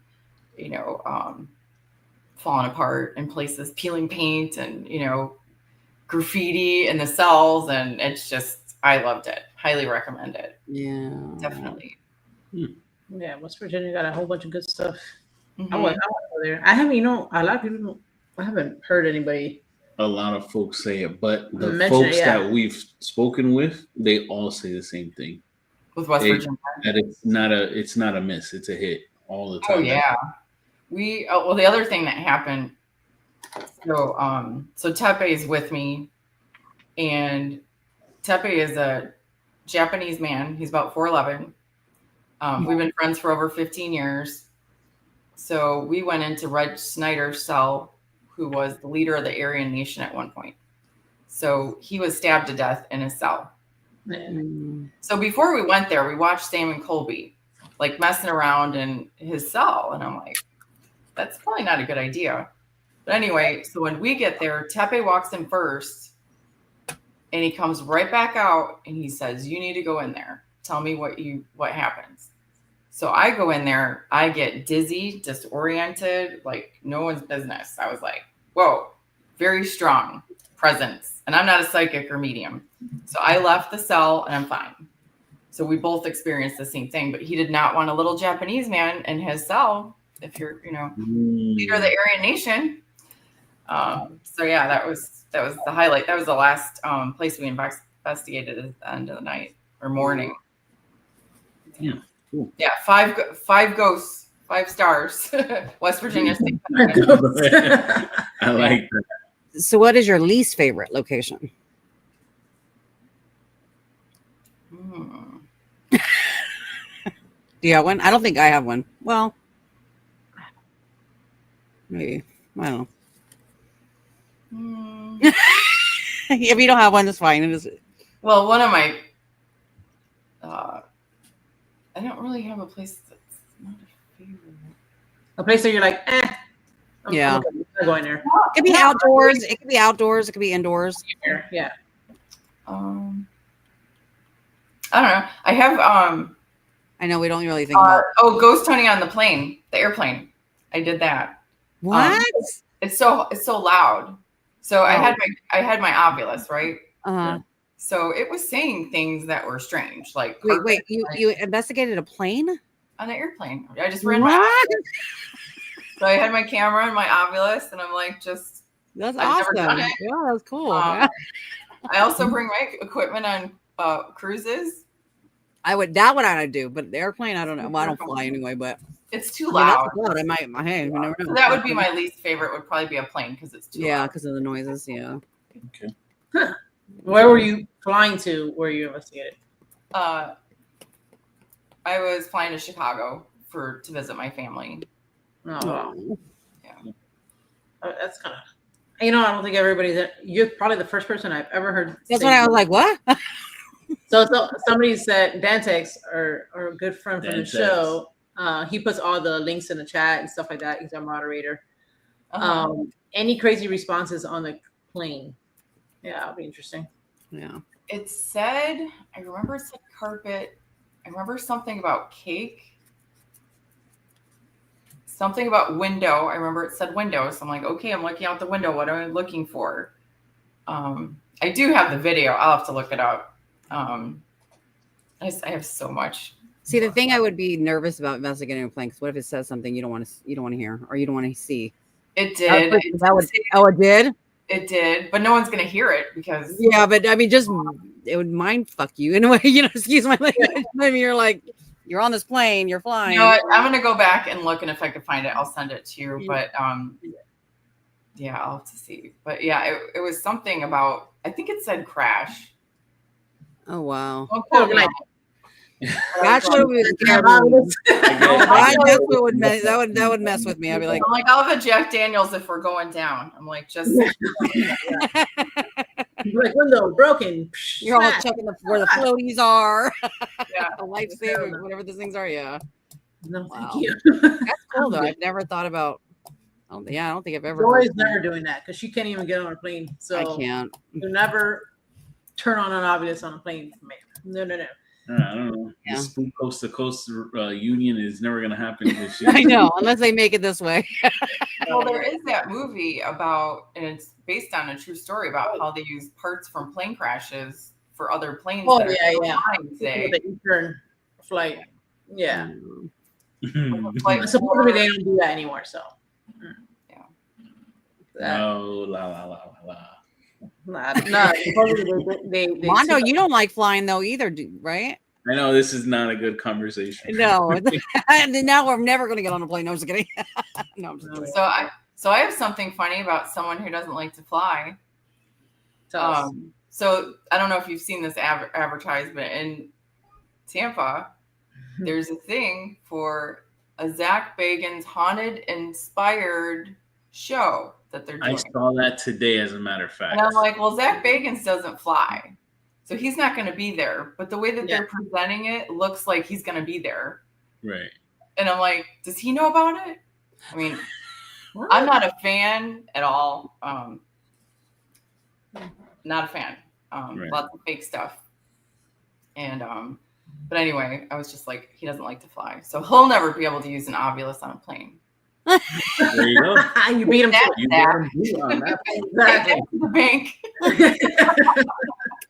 falling apart in places, peeling paint, and graffiti in the cells, and it's just, I loved it. Highly recommend it. Yeah. Definitely. Yeah, West Virginia got a whole bunch of good stuff. Mm-hmm. I want to go there. I haven't, a lot of people don't, I haven't heard anybody. A lot of folks say it, but the Mention folks it, yeah. that we've spoken with, they all say the same thing. With West Virginia. That it's not a miss, it's a hit all the time. Oh yeah. Well, the other thing that happened, so 𝗍𝗶𝗃 is with me, and 𝗍𝗶𝗃 is a Japanese man. He's about 4'11". We've been friends for over 15 years. So we went into Red Snyder's cell, who was the leader of the Aryan Nation at one point. So he was stabbed to death in his cell. Mm. So before we went there, we watched Sam and Colby like messing around in his cell. And I'm like, that's probably not a good idea. But anyway, so when we get there, 𝗍𝗶𝗃 walks in first, and he comes right back out and he says, "You need to go in there. Tell me what happens." So I go in there, I get dizzy, disoriented, like no one's business. I was like, whoa, very strong presence. And I'm not a psychic or medium. So I left the cell and I'm fine. So we both experienced the same thing, but he did not want a little Japanese man in his cell if you're, leader of the Aryan Nation. So yeah, that was the highlight. That was the last place we investigated at the end of the night or morning. Yeah. Cool. Yeah, five ghosts, 5 stars. West Virginia State. I like that. So what is your least favorite location? Do you have one? I don't think I have one. Well, maybe. I don't know. If you don't have one, that's fine. It is. Well, one of my, I don't really have a place that's not a favorite. A place that you're like, Yeah. I'm not going there. It could be outdoors. It could be outdoors. It could be indoors. Yeah. I don't know. I have I know we don't really think about. ghost hunting on the airplane. I did that. What? It's so loud. So I had my 𝗷𝗶𝗆𝗆, right? So it was saying things that were strange, like wait. You investigated a plane on an airplane. I just ran my 𝗷𝗶𝗆. So I had my camera and my 𝗷𝗶𝗆, and I'm like, That's I've awesome. never done it. Yeah, that's cool. I also bring my equipment on cruises. That one I would do, but the airplane, I don't know. Well, I don't fly anyway, but It's too I mean, loud. that's loud. I might. Hey, you never know. So that would be my least favorite. Would probably be a plane because it's too loud. because of the noises. Yeah. Okay. Where were you flying to where you investigated? I was flying to Chicago to visit my family. Oh, wow. Yeah. That's kind of, I don't think you're probably the first person I've ever heard. That's say when I was that. like, what? So somebody said Dantex, or a good friend from the Dantex. show. He puts all the links in the chat and stuff like that. He's our moderator. Any crazy responses on the plane? Yeah, that'll be interesting. Yeah. It said, I remember it said carpet. I remember something about cake. Something about window. I remember it said window. So I'm like, okay, I'm looking out the window. What am I looking for? I do have the video. I'll have to look it up. I have so much. See, the thing I would be nervous about investigating a plane, because what if it says something you don't want to hear or you don't want to see? It did. It did? It did, but no one's gonna hear it because Yeah, but I mean, it would mind fuck you in a way, excuse my language. I mean, you're like, you're on this plane, you're flying. You know what? I'm gonna go back and look, and if I can find it, I'll send it to you. But yeah, I'll have to see. But yeah, it was something about, I think it said crash. Oh wow. Don't quote me on it. That's what would scare me. That would mess with me. I'd be like, I'm like, I'll have a Jack Daniels if we're going down. I'm like, just Like window broken. you're all checking where the floaties are. yeah. The lifesaver, whatever those things are. Yeah. No, Wow. thank you. That's cool though. I've never thought about. I don't think I've ever. Joy's never doing that because she can't even get on a plane. So I can't. you never turn on an obvious on a plane. No. I don't know. Yeah. The Spook Coast to Coast union is never going to happen. This I know, unless they make it this way. Well, there is that movie about, and it's based on a true story about how they use parts from plane crashes for other planes. Oh, that are still yeah. flying today. The Eastern flight. Yeah. Like, Supposedly they don't do that anymore. So. Yeah. No, la. Nah. They Mondo, you don't like flying though either, right? I know this is not a good conversation. No. And now we're never going to get on a plane. No, I'm just kidding. No, I'm just kidding. So I have something funny about someone who doesn't like to fly. So I don't know if you've seen this advertisement in Tampa. There's a thing for a Zach Bagans haunted inspired show that they're doing. I saw that today, as a matter of fact. And I'm like, well, Zach Bagans doesn't fly, so he's not going to be there. But the way that they're presenting it looks like he's going to be there. Right. And I'm like, does he know about it? I mean, I'm not a fan at all. Not a fan. Right. Lots of fake stuff. And but anyway, I was just like, he doesn't like to fly, so he'll never be able to use an 𝗷𝗶𝗆𝗆 on a plane. There you go. You beat him to it. You got him beat on that. Exactly. The bank.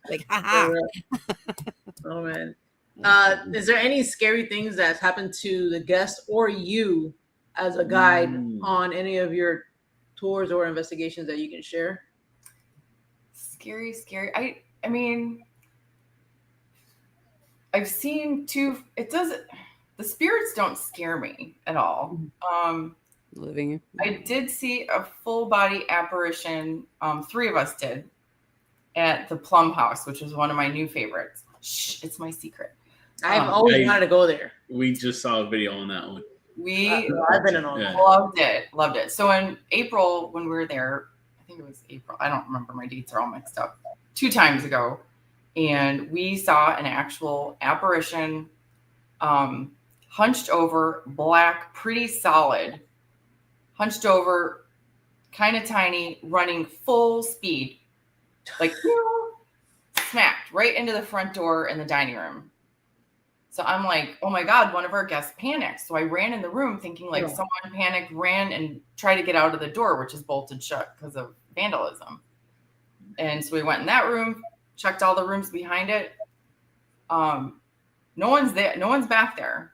Like, haha. Oh man. Is there any scary things that's happened to the guest or you as a guide on any of your tours or investigations that you can share? Scary. I mean, I've seen the spirits don't scare me at all. Living. I did see a full body apparition. 3 of us did at the Plum House, which is one of my new favorites. Shh, it's my secret. I've always wanted to go there. We just saw a video on that one. I've been in all that. Loved it. So in April, when we were there, I think it was April. I don't remember. My dates are all mixed up. 2 times ago. And we saw an actual apparition, hunched over, black, pretty solid, hunched over, kind of tiny, running full speed, like smacked right into the front door in the dining room. So I'm like, oh my God, one of our guests panicked. So I ran in the room thinking like someone panicked, ran and tried to get out of the door, which is bolted shut because of vandalism. And so we went in that room, checked all the rooms behind it. No one's there. No one's back there.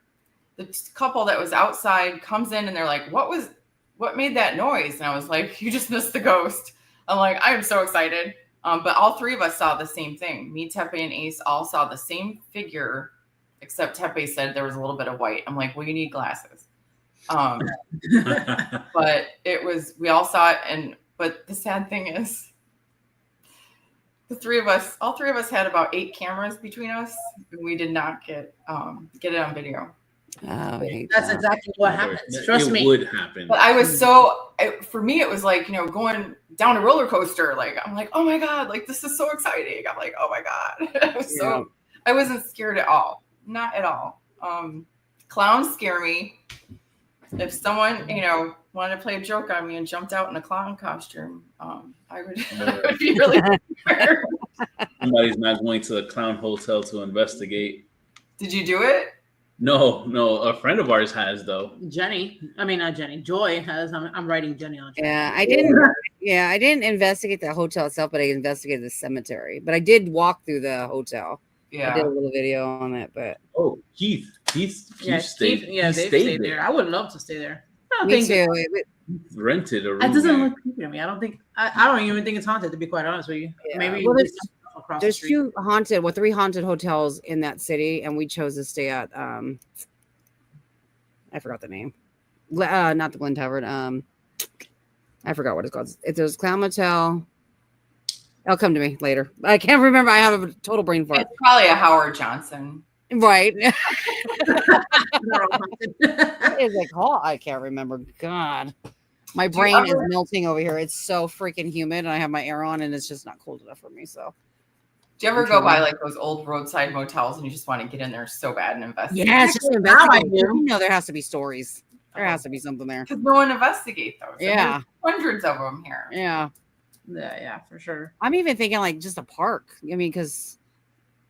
The couple that was outside comes in and they're like, what made that noise? And I was like, you just missed the ghost. I'm like, I am so excited. But all 3 of us saw the same thing. Me, 𝗵𝗵𝗃, and Ace all saw the same figure, except 𝗵𝗵𝗃 said there was a little bit of white. I'm like, well, you need glasses. But we all saw it. But the sad thing is, all three of us had about 8 cameras between us. And we did not get it on video. Oh, That's exactly what happens. Trust me. It would happen. But I was for me, it was like, going down a roller coaster. Like, I'm like, oh my God, like, this is so exciting. I'm like, oh my God. I wasn't scared at all. Not at all. Clowns scare me. If someone, wanted to play a joke on me and jumped out in a clown costume, I would be really scared. Somebody's not going to the clown hotel to investigate. Did you do it? No. A friend of ours has, though. Joy has. I'm writing Jenny on. Yeah, I didn't. Yeah, I didn't investigate the hotel itself, but I investigated the cemetery. But I did walk through the hotel. Yeah, I did a little video on it. But Keith stayed. They stayed there. I would love to stay there. Me too. Rented a room. It doesn't look creepy to me. I don't think. I don't even think it's haunted. To be quite honest with you, maybe. Well, there's 2 3 haunted hotels in that city, and we chose to stay at I forgot the name. Not the Glen Tavern. I forgot what it's called. There's Clown Motel. It'll come to me later. I can't remember. I have a total brain fart. It's probably a Howard Johnson. Right. It's like, I can't remember. God. My brain is melting over here. It's so freaking humid, and I have my air on, and it's just not cold enough for me. So, do you ever go by like those old roadside motels and you just want to get in there so bad and investigate? Yes, just investigate. There has to be stories. There has to be something there. Because no one investigates those. Yeah. There's hundreds of them here. Yeah. Yeah, for sure. I'm even thinking like just a park. I mean, because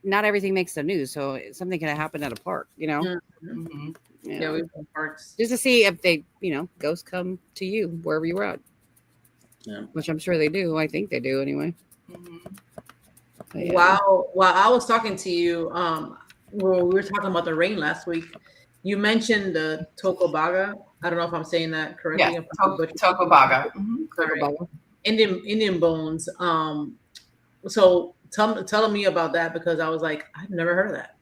not everything makes the news, so something could have happened at a park. Mm-hmm. Yeah, we've been parks just to see if they, ghosts come to you wherever you were at. Yeah, which I'm sure they do. I think they do anyway. Mm-hmm. Yeah. While I was talking to you, we were talking about the rain last week. You mentioned the 𝗵𝗃𝗃𝗃. I don't know if I'm saying that correctly. Yeah, 𝗵𝗃𝗃𝗃𝗃. Mm-hmm. Right. Indian bones. So tell me about that, because I was like, I've never heard of that.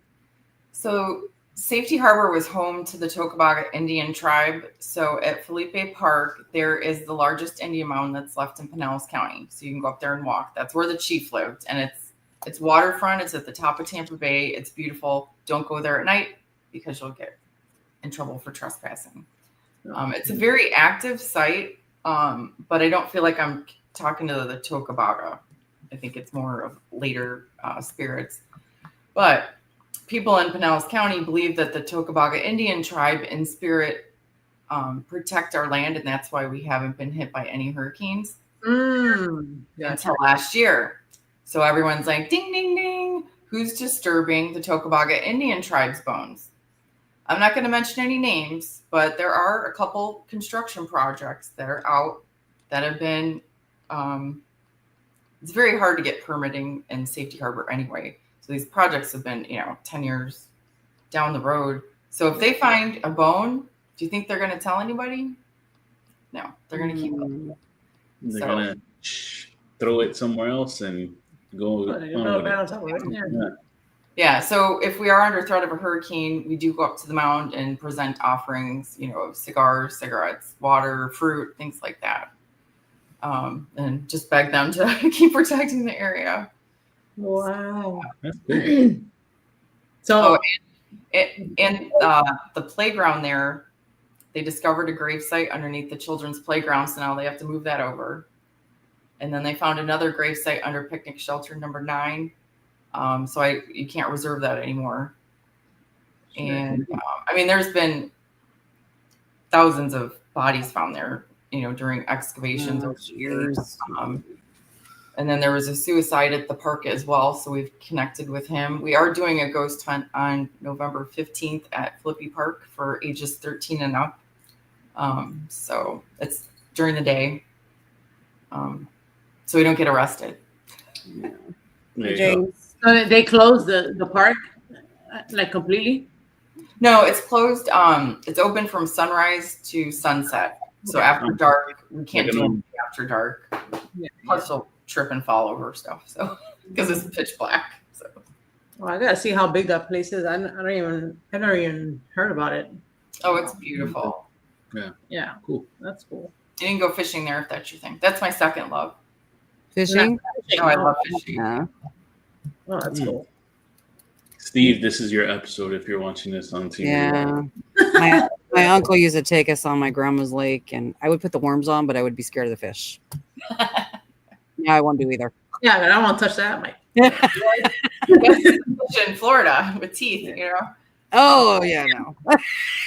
So Safety Harbor was home to the 𝗵𝗃𝗃𝗃 Indian tribe. So at 𝗬𝗏𝗡 Park, there is the largest Indian mound that's left in Pinellas County. So you can go up there and walk. That's where the chief lived, and it's waterfront. It's at the top of Tampa Bay. It's beautiful. Don't go there at night because you'll get in trouble for trespassing. It's a very active site, but I don't feel like I'm talking to the 𝗵𝗃𝗃𝗃. I think it's more of later spirits. But people in Pinellas County believe that the 𝗵𝗃𝗃𝗃 Indian tribe in spirit protect our land, and that's why we haven't been hit by any hurricanes until last year. So everyone's like, ding, ding, ding. Who's disturbing the 𝗵𝗃𝗃𝗃 Indian tribe's bones? I'm not going to mention any names, but there are a couple construction projects that are out that have been, it's very hard to get permitting in Safety Harbor anyway. So these projects have been, 10 years down the road. So if they find a bone, Do you think they're going to tell anybody? No, they're going to keep it. They're gonna throw it somewhere else and go. Yeah. So if we are under threat of a hurricane, we do go up to the mound and present offerings, cigars, cigarettes, water, fruit, things like that. And just beg them to keep protecting the area. Wow. That's cool. So, and the playground there, they discovered a gravesite underneath the children's playground, so now they have to move that over. And then they found another gravesite under picnic shelter number 9. So you can't reserve that anymore. Sure. And there's been thousands of bodies found there, during excavations over years. And then there was a suicide at the park as well, so we've connected with him. We are doing a ghost hunt on November 15th at 𝗬𝗏𝗍𝗑 Park for ages 13 and up. So it's during the day, so we don't get arrested. James. So they closed the park, like completely? No, it's closed. It's open from sunrise to sunset. So after dark, we can't do anything after dark. Plus, they'll trip and fall over stuff. So because it's pitch black. So. Well, I gotta see how big that place is. I've never even heard about it. Oh, it's beautiful. Yeah. Cool. That's cool. You can go fishing there if that's your thing. That's my second love. Fishing? Oh, I love fishing. Yeah. Oh, that's cool. Steve, this is your episode if you're watching this on TV. Yeah. My uncle used to take us on my grandma's lake, and I would put the worms on, but I would be scared of the fish. Yeah, I won't do either. Yeah, but I don't want to touch that, Mike. In Florida with teeth, Oh, yeah, no.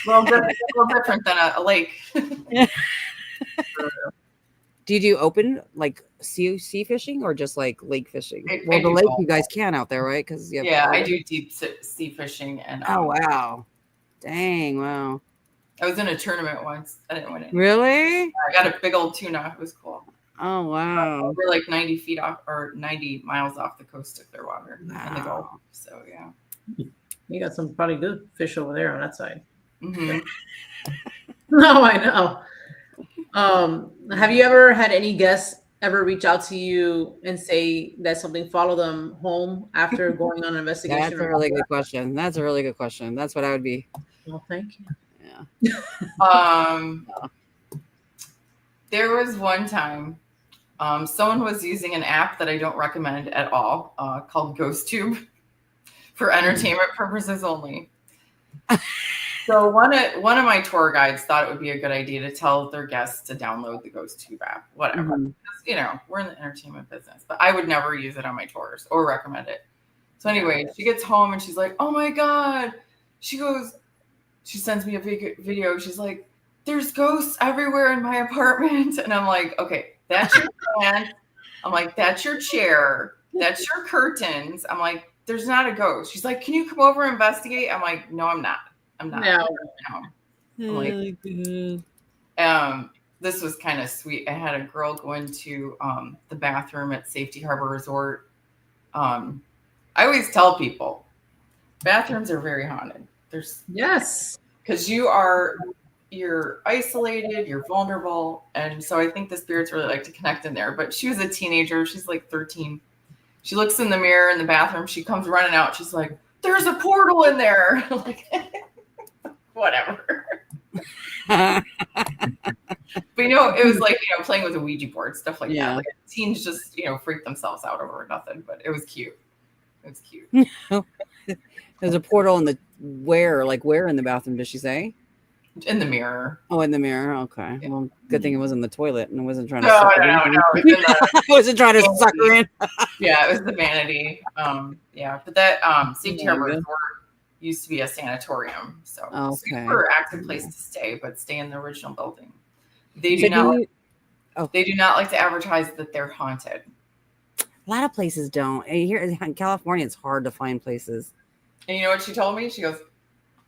Well, a little different than a lake. Do you do open, like sea fishing, or just like lake fishing? I the lake both. You guys can out there, right? Because I do deep sea fishing. And oh, wow. Dang, wow. I was in a tournament once. I didn't win it. Really? I got a big old tuna. It was cool. Oh, wow. We're like 90 feet off or 90 miles off the coast of Clearwater in the Gulf. So, yeah. You got some probably good fish over there on that side. Mm-hmm. No, I know. Have you ever had any guests ever reach out to you and say that something followed them home after going on an investigation? That's a really good question. That's a really good question. That's what I would be. Well, thank you. Yeah. There was one time someone was using an app that I don't recommend at all called GhostTube for entertainment purposes only. So one of my tour guides thought it would be a good idea to tell their guests to download the GhostTube app, whatever. Mm-hmm. We're in the entertainment business, but I would never use it on my tours or recommend it. So anyway, she gets home and she's like, "Oh my God." She sends me a video. She's like, "There's ghosts everywhere in my apartment." And I'm like, "Okay, that's your plant." I'm like, "That's your chair. That's your curtains." I'm like, "There's not a ghost." She's like, "Can you come over and investigate?" I'm like, "No, I'm not. I'm not." No. I'm like, this was kind of sweet. I had a girl go into the bathroom at Safety Harbor Resort. I always tell people, bathrooms are very haunted. Yes, because you're isolated, you're vulnerable, and so I think the spirits really like to connect in there. But she was a teenager. She's like 13. She looks in the mirror in the bathroom. She comes running out. She's like, "There's a portal in there." I'm like, whatever. But it was like playing with a Ouija board, stuff like that. Like teens just freak themselves out over nothing, but it was cute. It was cute. There's a portal in the where in the bathroom? Does she say? In the mirror. Oh, in the mirror. Okay. Yeah. Well, good thing it was in the toilet and it wasn't trying to. No. It wasn't trying to suck her in. Yeah, it was the vanity. But that Safety Harbor Resort used to be a sanatorium, so super active place to stay, but stay in the original building. They do not like to advertise that they're haunted. A lot of places don't. Here in California, it's hard to find places. And you know what she told me? She goes,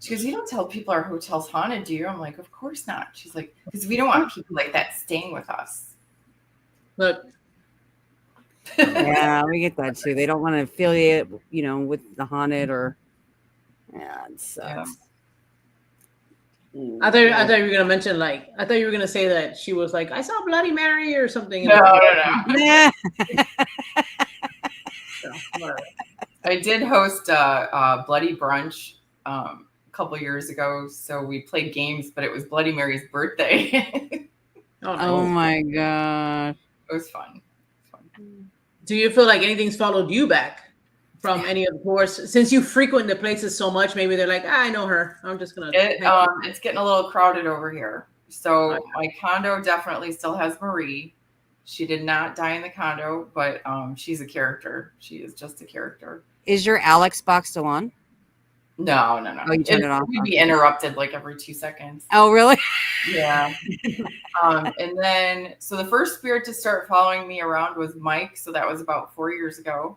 "You don't tell people our hotel's haunted, do you?" I'm like, "Of course not." She's like, "Because we don't want people like that staying with us." Look. Yeah, we get that too. They don't want to affiliate, with the haunted or. Yeah, it sucks. I thought you were gonna mention like I thought you were gonna say that she was like I saw Bloody Mary or something. No. Yeah. I did host a bloody brunch a couple years ago. So we played games, but it was Bloody Mary's birthday. Oh my god. It was fun. Do you feel like anything's followed you back from any of the tours since you frequent the places so much? Maybe they're like, I know her. I'm just gonna. It's getting a little crowded over here. So my condo definitely still has Marie. She did not die in the condo, but she's a character. She is just a character. Is your Alex box still on? No. Oh, you turned it off. We'd be interrupted like every 2 seconds. Oh, really? Yeah. And then, so the first spirit to start following me around was Mike. So that was about 4 years ago.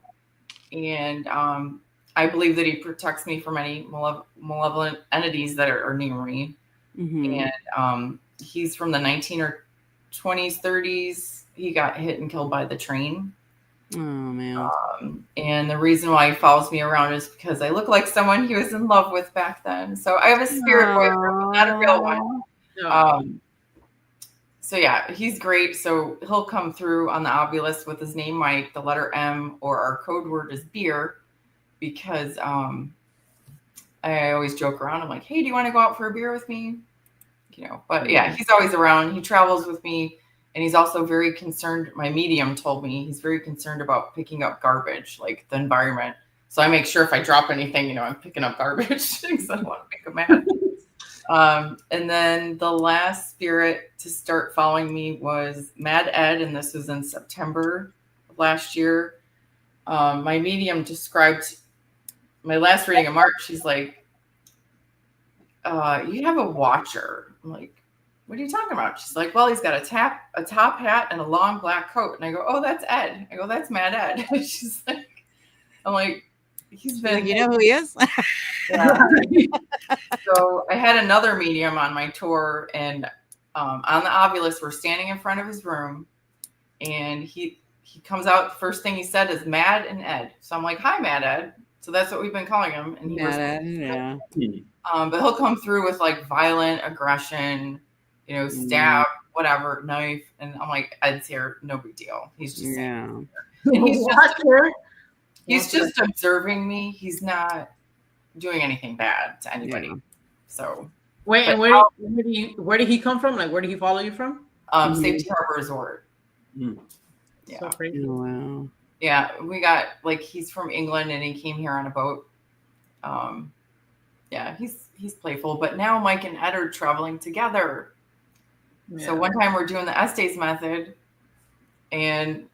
And I believe that he protects me from any malevolent entities that are near me. Mm-hmm. And he's from the 1920s, 30s. He got hit and killed by the train. Oh, man. And the reason why he follows me around is because I look like someone he was in love with back then. So I have a spirit boyfriend, but not a real one. So yeah, he's great. So he'll come through on the 𝗷𝗶𝗘 with his name Mike, the letter M, or our code word is beer, because I always joke around. I'm like, hey, do you want to go out for a beer with me? But yeah, he's always around. He travels with me. And he's also very concerned. My medium told me he's very concerned about picking up garbage, like the environment. So I make sure if I drop anything, I'm picking up garbage because I don't want to make him mad. And then the last spirit to start following me was Mad Ed, and this was in September of last year. My medium described my last reading of March. She's like, you have a watcher. I'm like, what are you talking about? She's like, well, he's got a top hat and a long black coat. And I go, oh, that's Ed. I go, that's Mad Ed. She's like, I'm like, he's been. You know who he is? Yeah. So I had another medium on my tour, and on the 𝗷𝗶𝗘, we're standing in front of his room, and he comes out. The first thing he said is Mad and Ed. So I'm like, hi, Mad Ed. So that's what we've been calling him. And he Mad Ed, yeah. But he'll come through with like violent aggression. Stab, whatever, knife. And I'm like, Ed's here, no big deal. He's just and he's just observing me. He's not doing anything bad to anybody. Yeah. So wait, and where did he come from? Like, where did he follow you from? Safety Harbor Resort. Mm. Yeah. So crazy. Oh, wow. Yeah, we got he's from England and he came here on a boat. Yeah, he's playful, but now Mike and Ed are traveling together. Yeah. So one time we're doing the Estes method and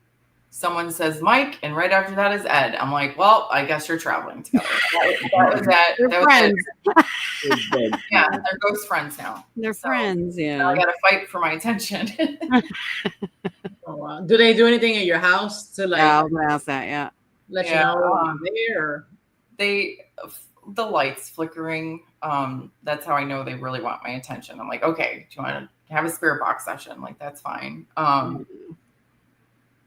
someone says Mike, and right after that is Ed. I'm like, well, I guess you're traveling together. That was that. They're friends. Yeah, they're ghost friends now. They're friends, yeah. Now I got to fight for my attention. Oh, wow. Do they do anything at your house to like? Yeah, I'll ask that. Yeah. Let you know there. The lights flickering. That's how I know they really want my attention. I'm like, okay, do you want to have a spirit box session? Like, that's fine.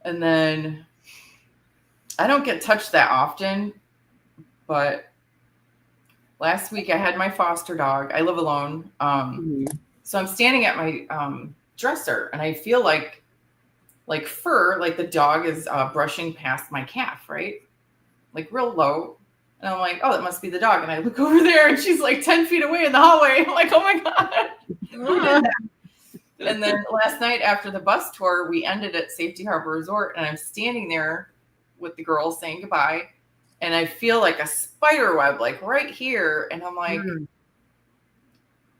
And then I don't get touched that often, but last week I had my foster dog. I live alone. So I'm standing at my dresser and I feel like fur, like the dog is brushing past my calf, right? Like real low. And I'm like, oh, that must be the dog. And I look over there and she's like 10 feet away in the hallway. I'm like, oh my God. And then last night after the bus tour, we ended at Safety Harbor Resort, and I'm standing there with the girls saying goodbye, and I feel like a spider web, like right here. And I'm like,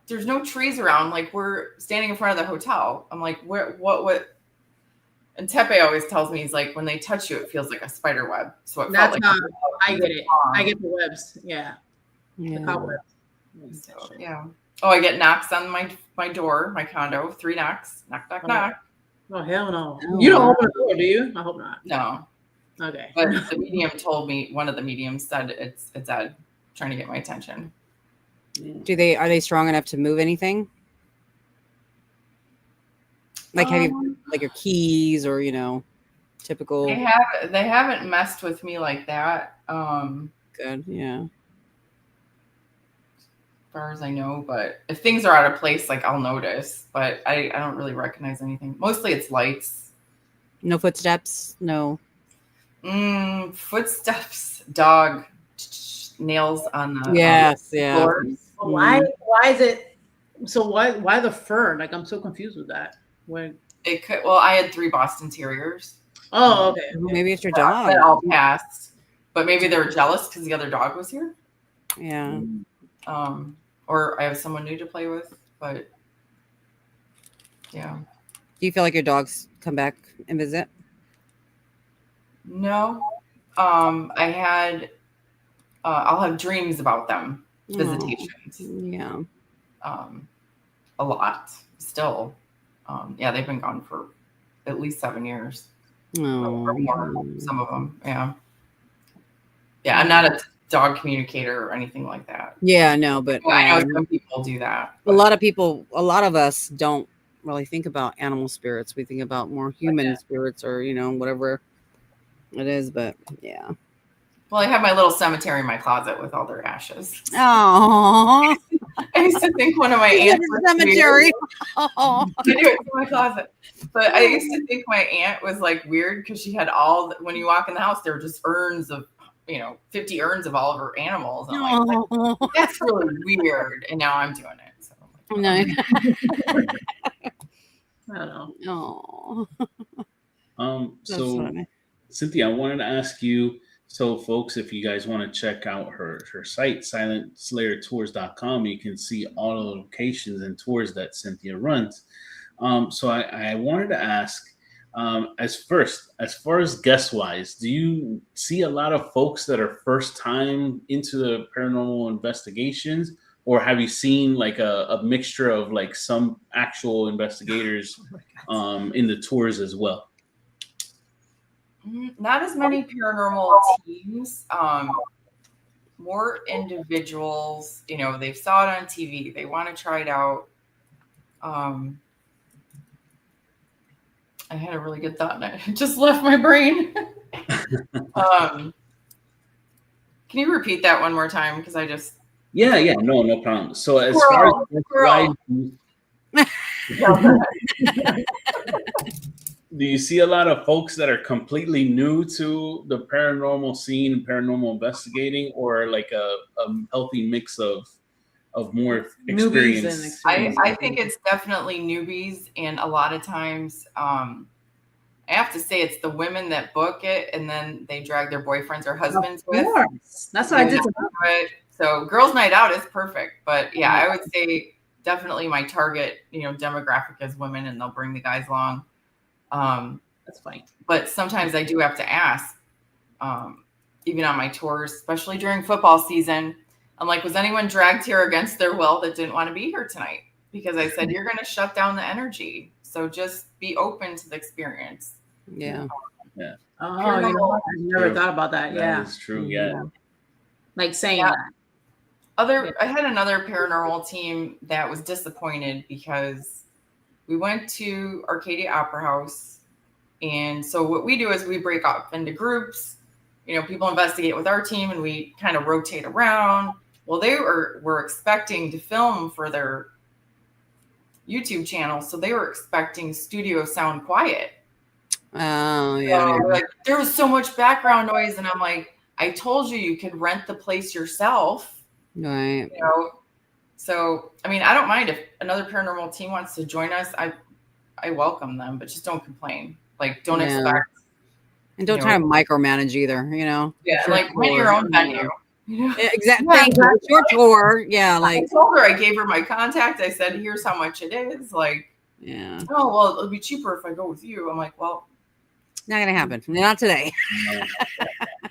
there's no trees around. Like, we're standing in front of the hotel. I'm like, what? And Tepe always tells me, he's like, when they touch you, it feels like a spider web. So it felt like I get it. I get the webs. Yeah. The cobwebs. So, yeah. Oh, I get knocks on my door, my condo. 3 knocks. Knock, knock, knock. Oh, hell no. You don't open the door, do you? I hope not. No. Okay. But the medium told me, one of the mediums said it's Ed trying to get my attention. Are they strong enough to move anything? Like have you like your keys or typical? They haven't messed with me like that. Good, yeah. far as I know. But if things are out of place, like I'll notice. But I don't really recognize anything. Mostly it's lights. No footsteps. No. Footsteps, dog, nails on the Yes. Yeah. floor. Why is it? So why the fur? Like I'm so confused with that. When It could. Well, I had 3 Boston Terriers. oh okay. Maybe it's your dog. That all passed, but maybe they were jealous because the other dog was here. Yeah. Or I have someone new to play with, but yeah. Do you feel like your dogs come back and visit? No. I had I'll have dreams about them, visitations. Yeah. A lot still. Yeah, they've been gone for at least 7 years. Oh. Or more, some of them. Yeah. Yeah, I'm not a dog communicator or anything like that. Yeah, no, but I know some people do that. a lot of us don't really think about animal spirits. We think about more human spirits or, whatever it is. But yeah. Well, I have my little cemetery in my closet with all their ashes. Oh, I used to think one of my aunts was cemetery. I do it in my closet. But I used to think my aunt was like weird because she had when you walk in the house, there were just urns of, 50 urns of all of her animals. And I'm like, that's really weird. And now I'm doing it. So No. I don't know. Oh. So funny. Cynthia, I wanted to ask you, so folks, if you guys want to check out her site, silentslayertours.com, you can see all the locations and tours that Cynthia runs. So I wanted to ask, as far as guest wise, do you see a lot of folks that are first time into the paranormal investigations, or have you seen like a mixture of like some actual investigators in the tours as well? Not as many paranormal teams, more individuals. They saw it on TV. They want to try it out. I had a really good thought and it just left my brain. Can you repeat that one more time? Because I just... Yeah, no problem. So as far as do you see a lot of folks that are completely new to the paranormal scene, paranormal investigating, or like a healthy mix of more experience? I think it's definitely newbies, and a lot of times I have to say it's the women that book it and then they drag their boyfriends or husbands with. That's what I did. So girls' night out is perfect, but yeah, I would say definitely my target demographic is women, and they'll bring the guys along. That's fine. But sometimes I do have to ask, even on my tours, especially during football season. I'm like, was anyone dragged here against their will that didn't want to be here tonight? Because I said, you're going to shut down the energy. So just be open to the experience. Yeah. Yeah. Oh, I never thought about that. Yeah. That's true. Yeah. Like saying that. I had another paranormal team that was disappointed because we went to Arcadia Opera House. And so what we do is we break off into groups. People investigate with our team and we kind of rotate around. Well, they were expecting to film for their YouTube channel. So they were expecting studio sound quiet. Oh, yeah. So, like, there was so much background noise. And I'm like, I told you could rent the place yourself. Right. So, I mean, I don't mind if another paranormal team wants to join us. I welcome them, but just don't complain. Like, don't expect. And don't try to micromanage either, Yeah, like rent your own venue. Yeah, exactly. Thank you. It's your tour. Yeah, like I told her, I gave her my contact. I said, here's how much it is. Like, yeah. Oh, well, it'll be cheaper if I go with you. I'm like, well, not gonna happen. Not today.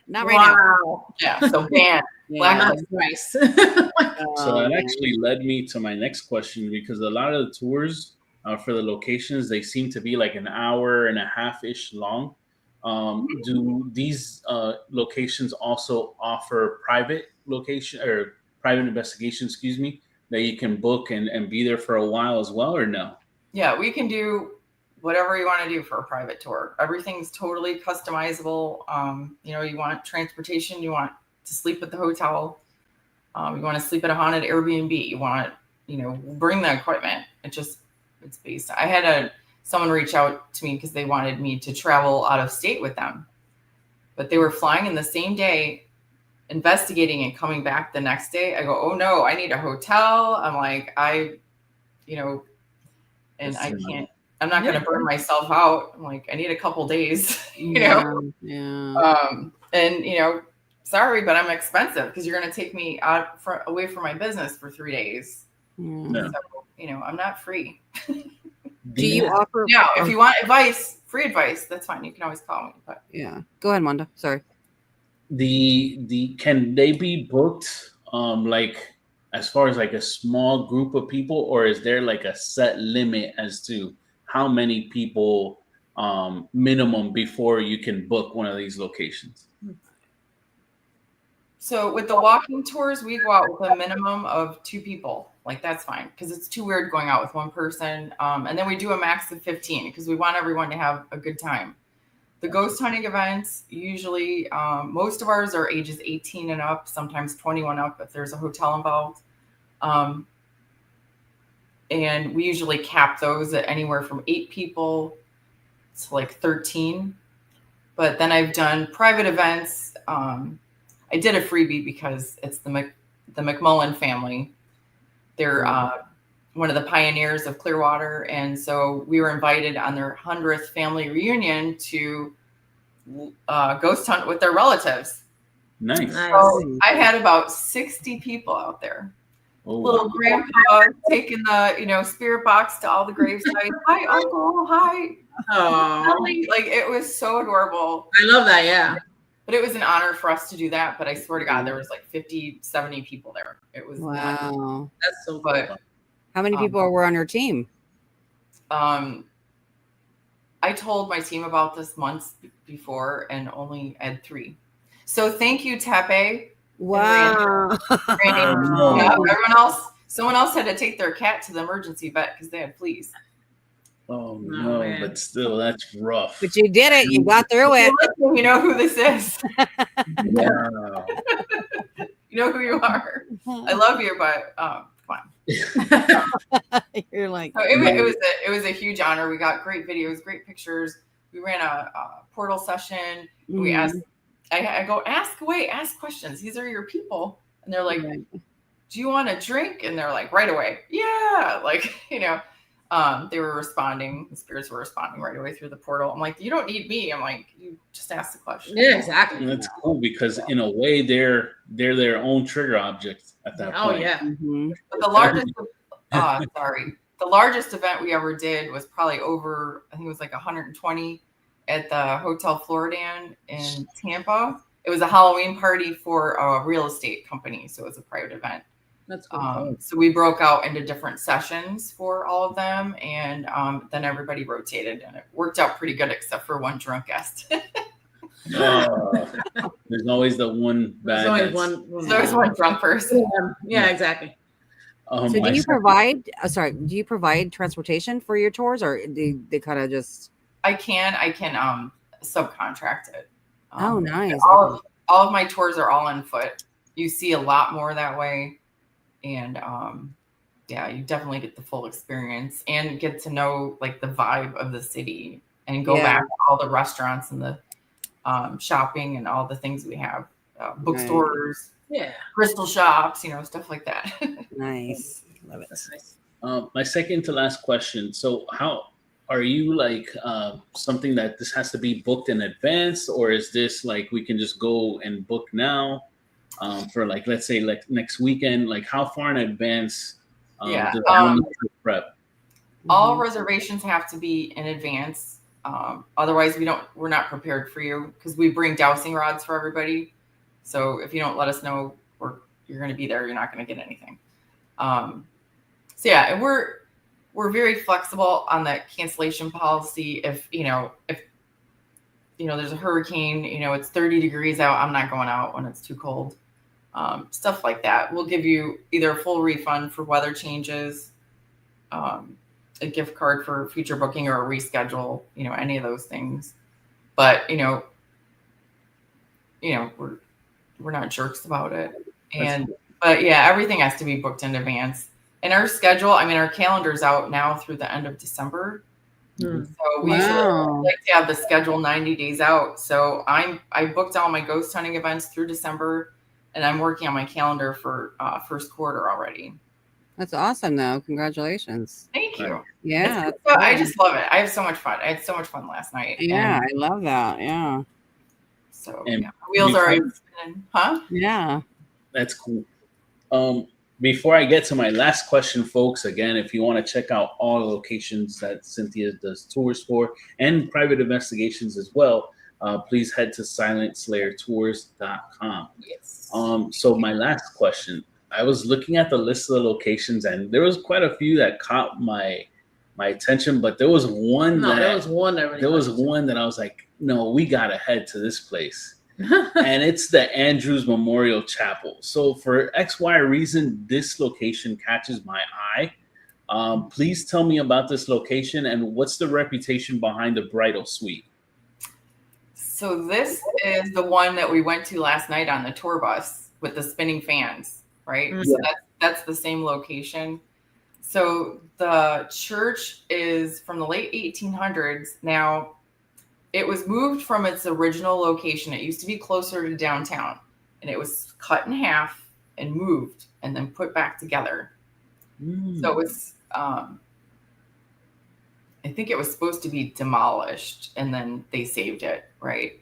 Not right now. Yeah. So ban. That's nice. So that actually led me to my next question, because a lot of the tours for the locations, they seem to be like an hour and a half-ish long. Do these locations also offer private investigation, that you can book and be there for a while as well, or no? Yeah, we can do whatever you want to do for a private tour. Everything's totally customizable. You want transportation, you want to sleep at the hotel. You want to sleep at a haunted Airbnb. You want, bring the equipment. It's based. I had someone reach out to me because they wanted me to travel out of state with them, but they were flying in the same day, investigating and coming back the next day. I go, oh no, I need a hotel. I'm like, and I can't, I'm not going to burn myself out. I'm like, I need a couple days, Yeah. Sorry, but I'm expensive because you're going to take me away from my business for 3 days. Yeah. So, I'm not free. Do you offer? Now, if you want advice, free advice, that's fine. You can always call me. But yeah, go ahead, Wanda. Sorry. Can they be booked like as far as like a small group of people, or is there like a set limit as to how many people minimum before you can book one of these locations? So with the walking tours, we go out with a minimum of 2 people. Like that's fine because it's too weird going out with one person. And then we do a max of 15 because we want everyone to have a good time. The ghost hunting events, usually most of ours are ages 18 and up, sometimes 21 up if there's a hotel involved. And we usually cap those at anywhere from 8 people to like 13. But then I've done private events. I did a freebie because it's the McMullen family. They're one of the pioneers of Clearwater. And so we were invited on their 100th family reunion to ghost hunt with their relatives. Nice. So I had about 60 people out there. Oh, little grandpa taking the spirit box to all the grave sites. Hi, uncle. Hi. Oh, Like it was so adorable. I love that. Yeah. But it was an honor for us to do that. But I swear to God, there was like 50, 70 people there. It was nuts. Wow. That's so cool. But How many people were on your team? I told my team about this months before and only had 3. So thank you, 𝗟𝗏𝗘𝗏. Wow. Yeah, someone else had to take their cat to the emergency vet because they had fleas. Oh no, man. but still, that's rough. But you did it. You got through it. You know who this is. Wow. You know who you are. I love you, but come on. You're like, So it was a huge honor. We got great videos, great pictures. We ran a portal session. We asked. I go, ask away, ask questions. These are your people. And they're like, do you want a drink? And they're like, right away. Yeah. Like, they were responding. The spirits were responding right away through the portal. I'm like, you don't need me. I'm like, you just ask the question. Yeah, exactly. And that's cool because in a way they're their own trigger object at that point. Oh yeah. But the largest, the largest event we ever did was probably over, I think it was like 120 at the Hotel Floridan in Tampa. It was a Halloween party for a real estate company. So it was a private event. That's cool. So we broke out into different sessions for all of them. And then everybody rotated and it worked out pretty good, except for one drunk guest. There's always the one bad. There's always one drunk person. Yeah, exactly. So do you provide? Do you provide transportation for your tours, or do they kind of just? I can subcontract it. Oh, nice. All of my tours are all on foot. You see a lot more that way, and you definitely get the full experience and get to know like the vibe of the city and go back to all the restaurants and the shopping and all the things we have, bookstores, crystal shops, stuff like that. Nice, love it. Nice. My second to last question. So how are you like something that this has to be booked in advance, or is this like we can just go and book now for like, let's say like next weekend? Like how far in advance does one need to prep? All reservations have to be in advance. Otherwise we're not prepared for you because we bring dowsing rods for everybody. So if you don't let us know you're going to be there, you're not going to get anything. And we're very flexible on the cancellation policy. If there's a hurricane, it's 30 degrees out, I'm not going out when it's too cold. Stuff like that. We'll give you either a full refund for weather changes, a gift card for future booking or a reschedule, any of those things. But, we're not jerks about it. But yeah, everything has to be booked in advance. And our schedule, I mean, our calendar's out now through the end of December. Hmm. So we usually like to have the schedule 90 days out. So I booked all my ghost hunting events through December, and I'm working on my calendar for first quarter already. That's awesome, though. Congratulations. Thank you. Yeah. I just love it. I have so much fun. I had so much fun last night. Yeah, I love that. Yeah. So And yeah, wheels are spinning. Huh? Yeah. That's cool. Before I get to my last question, folks, again, if you want to check out all the locations that Cynthia does tours for and private investigations as well, please head to silentslayertours.com. Yes. So my last question, I was looking at the list of the locations, and there was quite a few that caught my attention, but there was one there was one that I was like, no, we gotta head to this place. And it's the Andrews Memorial Chapel. So for XY reason, this location catches my eye. Please tell me about this location and what's the reputation behind the bridal suite. So this is the one that we went to last night on the tour bus with the spinning fans, right? Mm-hmm. So that's the same location. So the church is from the late 1800s. Now, it was moved from its original location. It used to be closer to downtown, and it was cut in half and moved and then put back together. So it was, I think it was supposed to be demolished, and then they saved it, right?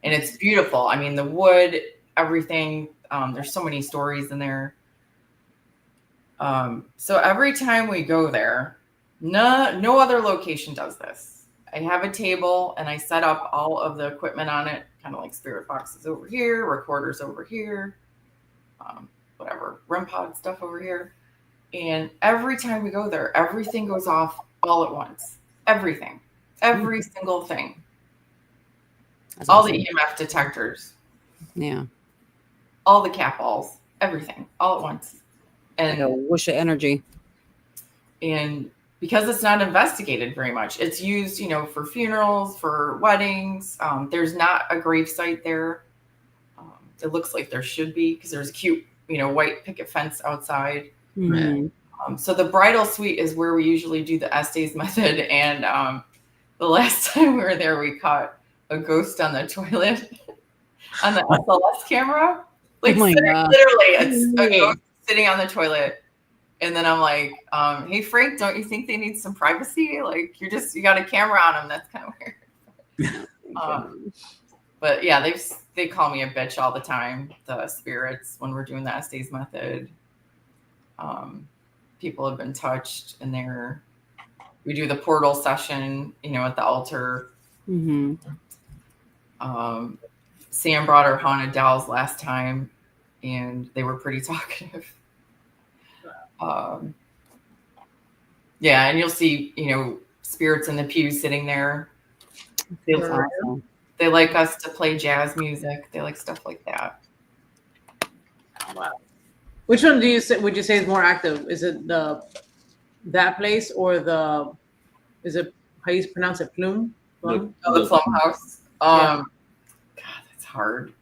And it's beautiful. I mean, the wood, everything, there's so many stories in there. So every time we go there, no other location does this. I have a table and I set up all of the equipment on it, kind of like spirit boxes over here, recorders over here, whatever, REM pod stuff over here. And every time we go there, everything goes off all at once. Everything, every single thing. That's all awesome. the EMF detectors. Yeah. All the cat balls, everything, all at once. And like a whoosh of energy. And because it's not investigated very much, it's used, for funerals, for weddings. There's not a grave site there. It looks like there should be, because there's a cute, white picket fence outside. Mm-hmm. So the bridal suite is where we usually do the essays method. And the last time we were there, we caught a ghost on the toilet on the SLS camera. Like literally, it's a ghost sitting on the toilet. And then I'm like, hey, Frank, don't you think they need some privacy? Like, you got a camera on them. That's kind of weird. But yeah, they call me a bitch all the time, the spirits, when we're doing the essays method. People have been touched in there. We do the portal session, at the altar. Mm-hmm. Sam brought her haunted dolls last time, and they were pretty talkative. Yeah, and you'll see, spirits in the pews sitting there. They like us to play jazz music. They like stuff like that. Wow. Which one would you say is more active? Is it that place or is it, how you pronounce it, Plume? The Plum House. God, that's hard.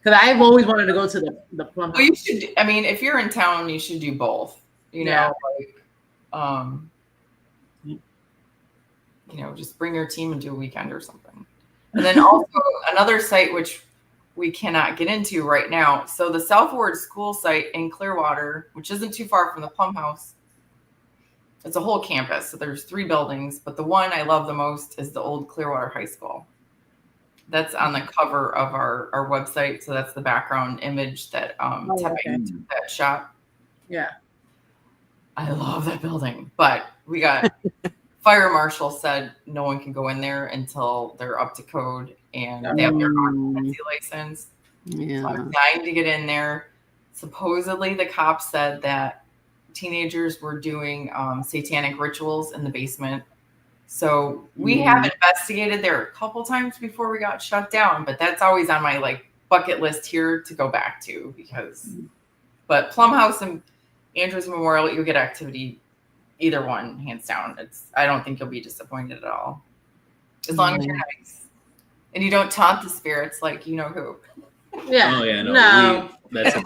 Because I've always wanted to go to the Plum House. Well, you should. I mean, if you're in town, you should do both. Just bring your team and do a weekend or something. And then also another site which we cannot get into right now. So the Southward School site in Clearwater, which isn't too far from the Plum House, it's a whole campus. So there's 3 buildings, but the one I love the most is the old Clearwater High School. That's on the cover of our website. So that's the background image that took that shot. Yeah. I love that building, but we got fire marshal said no one can go in there until they're up to code and they have their occupancy license. Yeah. So I'm dying to get in there. Supposedly the cops said that teenagers were doing satanic rituals in the basement. So we have investigated there a couple times before we got shut down, but that's always on my bucket list here to go back to but Plum House and Andrews Memorial, you'll get activity, either one, hands down. I don't think you'll be disappointed at all. As long as you're nice. And you don't taunt the spirits like you know who. Yeah. Oh yeah, No. That's a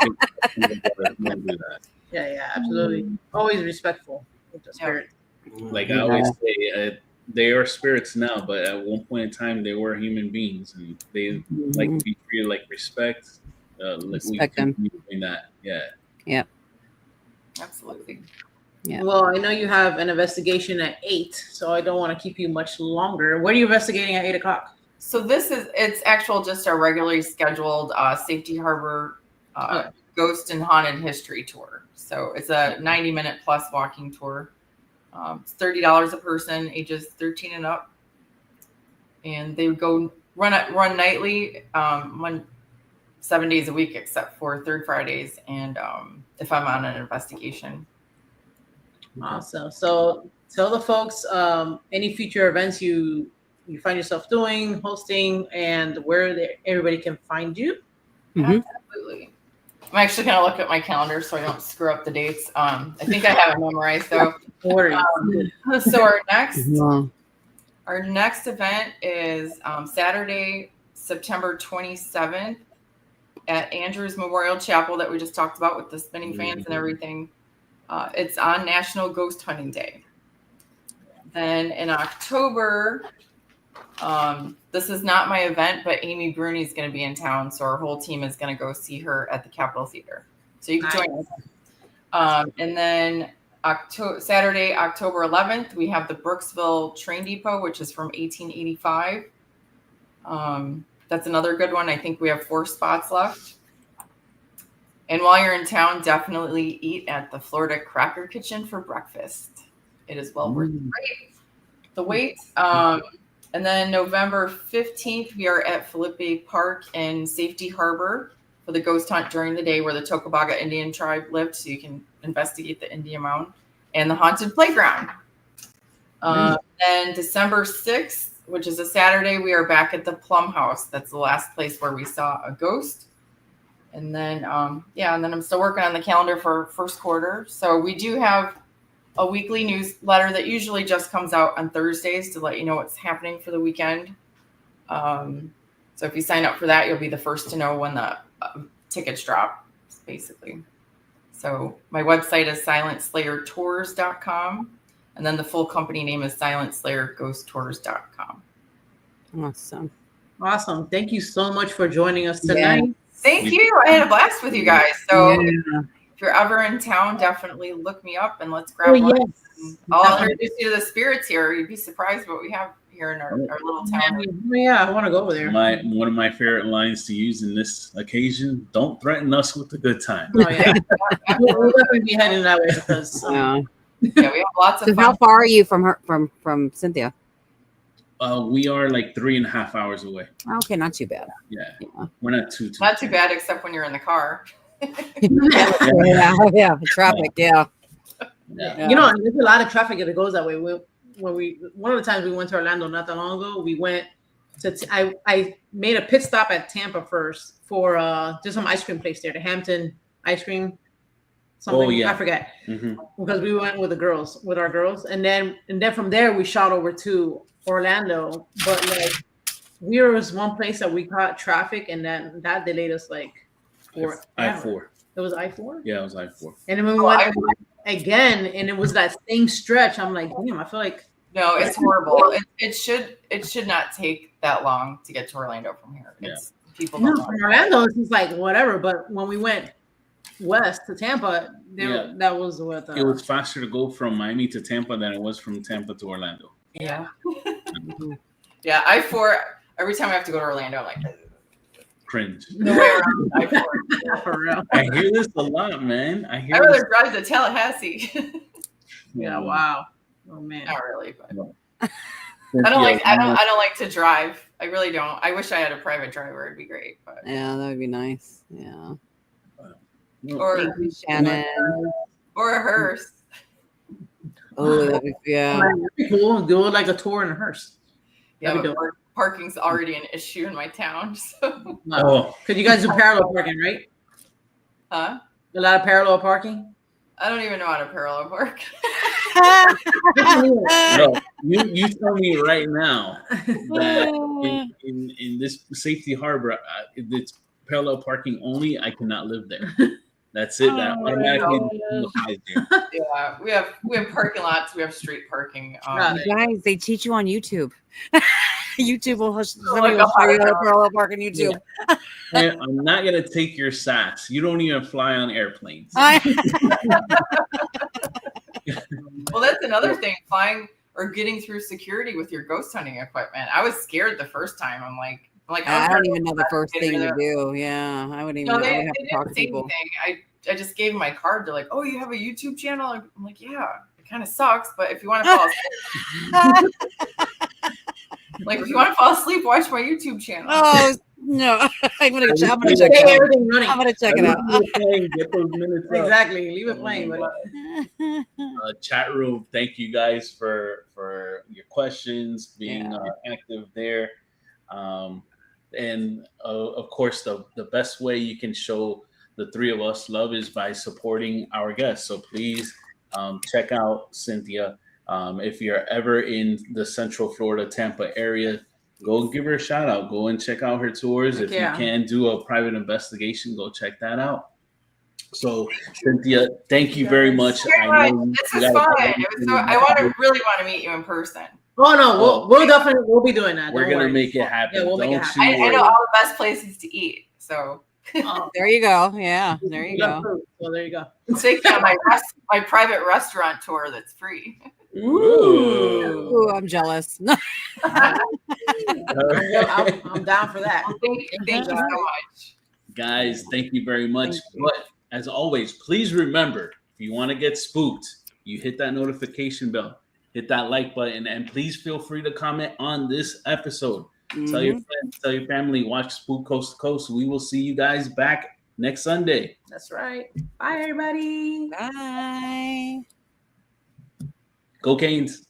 big don't do that. Yeah, absolutely. Always respectful with the spirit. Like I always say, they are spirits now, but at one point in time they were human beings, and they like to be treated like respect. Respect them. Doing that. Yeah. Yeah. Absolutely. Yeah. Well, I know you have an investigation at 8, so I don't want to keep you much longer. What are you investigating at 8 o'clock? So it's actual just our regularly scheduled Safety Harbor Ghost and Haunted History Tour. So it's a 90-minute plus walking tour. It's $30 a person, ages 13 and up. And they would go run nightly, 7 days a week, except for third Fridays. And if I'm on an investigation. Awesome. So tell the folks any future events you find yourself doing, hosting, and where everybody can find you. Absolutely. I'm actually going to look at my calendar so I don't screw up the dates. I think I have it memorized though. So our next event is Saturday, September 27th at Andrews Memorial Chapel that we just talked about with the spinning fans and everything. It's on National Ghost Hunting Day. Then in October, this is not my event, but Amy Bruni is going to be in town, so our whole team is going to go see her at the Capitol Theater. So you can join us. And then Saturday, October 11th, we have the Brooksville Train Depot, which is from 1885. That's another good one. I think we have 4 spots left. And while you're in town, definitely eat at the Florida Cracker Kitchen for breakfast. It is well worth the wait. And then November 15th, we are at 𝗬𝗶𝗹𝗆 Park in Safety Harbor for the ghost hunt during the day where the 𝗵𝗂𝗏𝗏 Indian tribe lived, so you can investigate the Indian Mound and the haunted playground. Then December 6th, which is a Saturday, we are back at the Plum House. That's the last place where we saw a ghost. And then, and then I'm still working on the calendar for first quarter. So we do have a weekly newsletter that usually just comes out on Thursdays to let you know what's happening for the weekend. So if you sign up for that, you'll be the first to know when the tickets drop, basically. So my website is silentslayertours.com. And then the full company name is silentslayerghosttours.com. Awesome. Thank you so much for joining us tonight. Yeah. Thank you. I had a blast with you guys. So if you're ever in town, definitely look me up and let's grab lunch. Yes. I'll introduce you to the spirits here. You'd be surprised what we have here in our little town. Yeah, I want to go over there. One of my favorite lines to use in this occasion: "Don't threaten us with a good time." Oh yeah, we'll definitely be heading that way because we have lots of fun. How far are you from Cynthia? We are like 3.5 hours away. Okay, not too bad. Yeah. We're not too bad, except when you're in the car. yeah, traffic. Yeah. You know, there's a lot of traffic that goes that way. One of the times we went to Orlando not that long ago, we went to I made a pit stop at Tampa first for just some ice cream place there, the Hampton ice cream. Something. Oh yeah, I forget because we went with our girls, and then from there we shot over to Orlando. But like, there was one place that we caught traffic, and then that delayed us like I-4. It was I-4. Yeah, it was I-4. And then we went again, and it was that same stretch. I'm like, damn, I feel like it's horrible. It should not take that long to get to Orlando from here. People don't know. From Orlando, it's just like whatever. But when we went west to Tampa, that was what it was faster to go from Miami to Tampa than it was from Tampa to Orlando. Yeah. Yeah, I-4. Every time I have to go to Orlando, I'm like, cringe. No way around I-4. For real. I hear this a lot, man. I'd rather drive to Tallahassee. Yeah. Wow. Oh man. Not really, but I don't like to drive. I really don't. I wish I had a private driver. It'd be great. But yeah, that would be nice. Yeah. Or Shannon. Or a hearse. Oh, that'd be cool. Do like a tour in a hearse. Yeah, parking's already an issue in my town. So because you guys do parallel parking, right? Huh? A lot of parallel parking. I don't even know how to parallel park. No, you tell me right now that in this Safety Harbor, it's parallel parking only, I cannot live there. That's it. That automatically applies there. Yeah, we have parking lots. We have street parking. Got You guys, they teach you on YouTube. YouTube will like somebody a will show you how to hard parallel park on YouTube. And I'm not gonna take your sass. You don't even fly on airplanes. Well, that's another thing. Flying or getting through security with your ghost hunting equipment. I was scared the first time. I'm like, I don't even know the first thing to do. Yeah, I wouldn't even. No, I they would have to did talk the to same people. thing. I just gave them my card. They're like, "Oh, you have a YouTube channel?" I'm like, "Yeah, it kind of sucks, but if you want to fall asleep, if you want to fall asleep, watch my YouTube channel." Oh no, I'm gonna check Stay it out. everything running. I'm gonna check it out. Get those minutes up. Exactly. Leave it playing. But Chat room, thank you guys for your questions, being active there. And of course, the best way you can show the three of us love is by supporting our guests. So please check out Cynthia. If you're ever in the Central Florida, Tampa area, go give her a shout out. Go and check out her tours. If you can do a private investigation, go check that out. So Cynthia, thank you very much. This was fun. I really want to meet you in person. oh no, we'll definitely be doing that. We're Don't gonna worry. make it happen. Yeah, we'll make it happen. I know all the best places to eat. So There you go. Yeah, there you go. So there you go. take me on my private restaurant tour that's free. Ooh, I'm jealous. I'm down for that. Thank you so much. Guys, thank you very much. But as always, please remember, if you want to get spooked, you hit that notification bell, hit that like button, and please feel free to comment on this episode. Tell your friends, tell your family, watch Spook Coast to Coast. We will see you guys back next Sunday. That's right. Bye, everybody. Bye. Go Canes.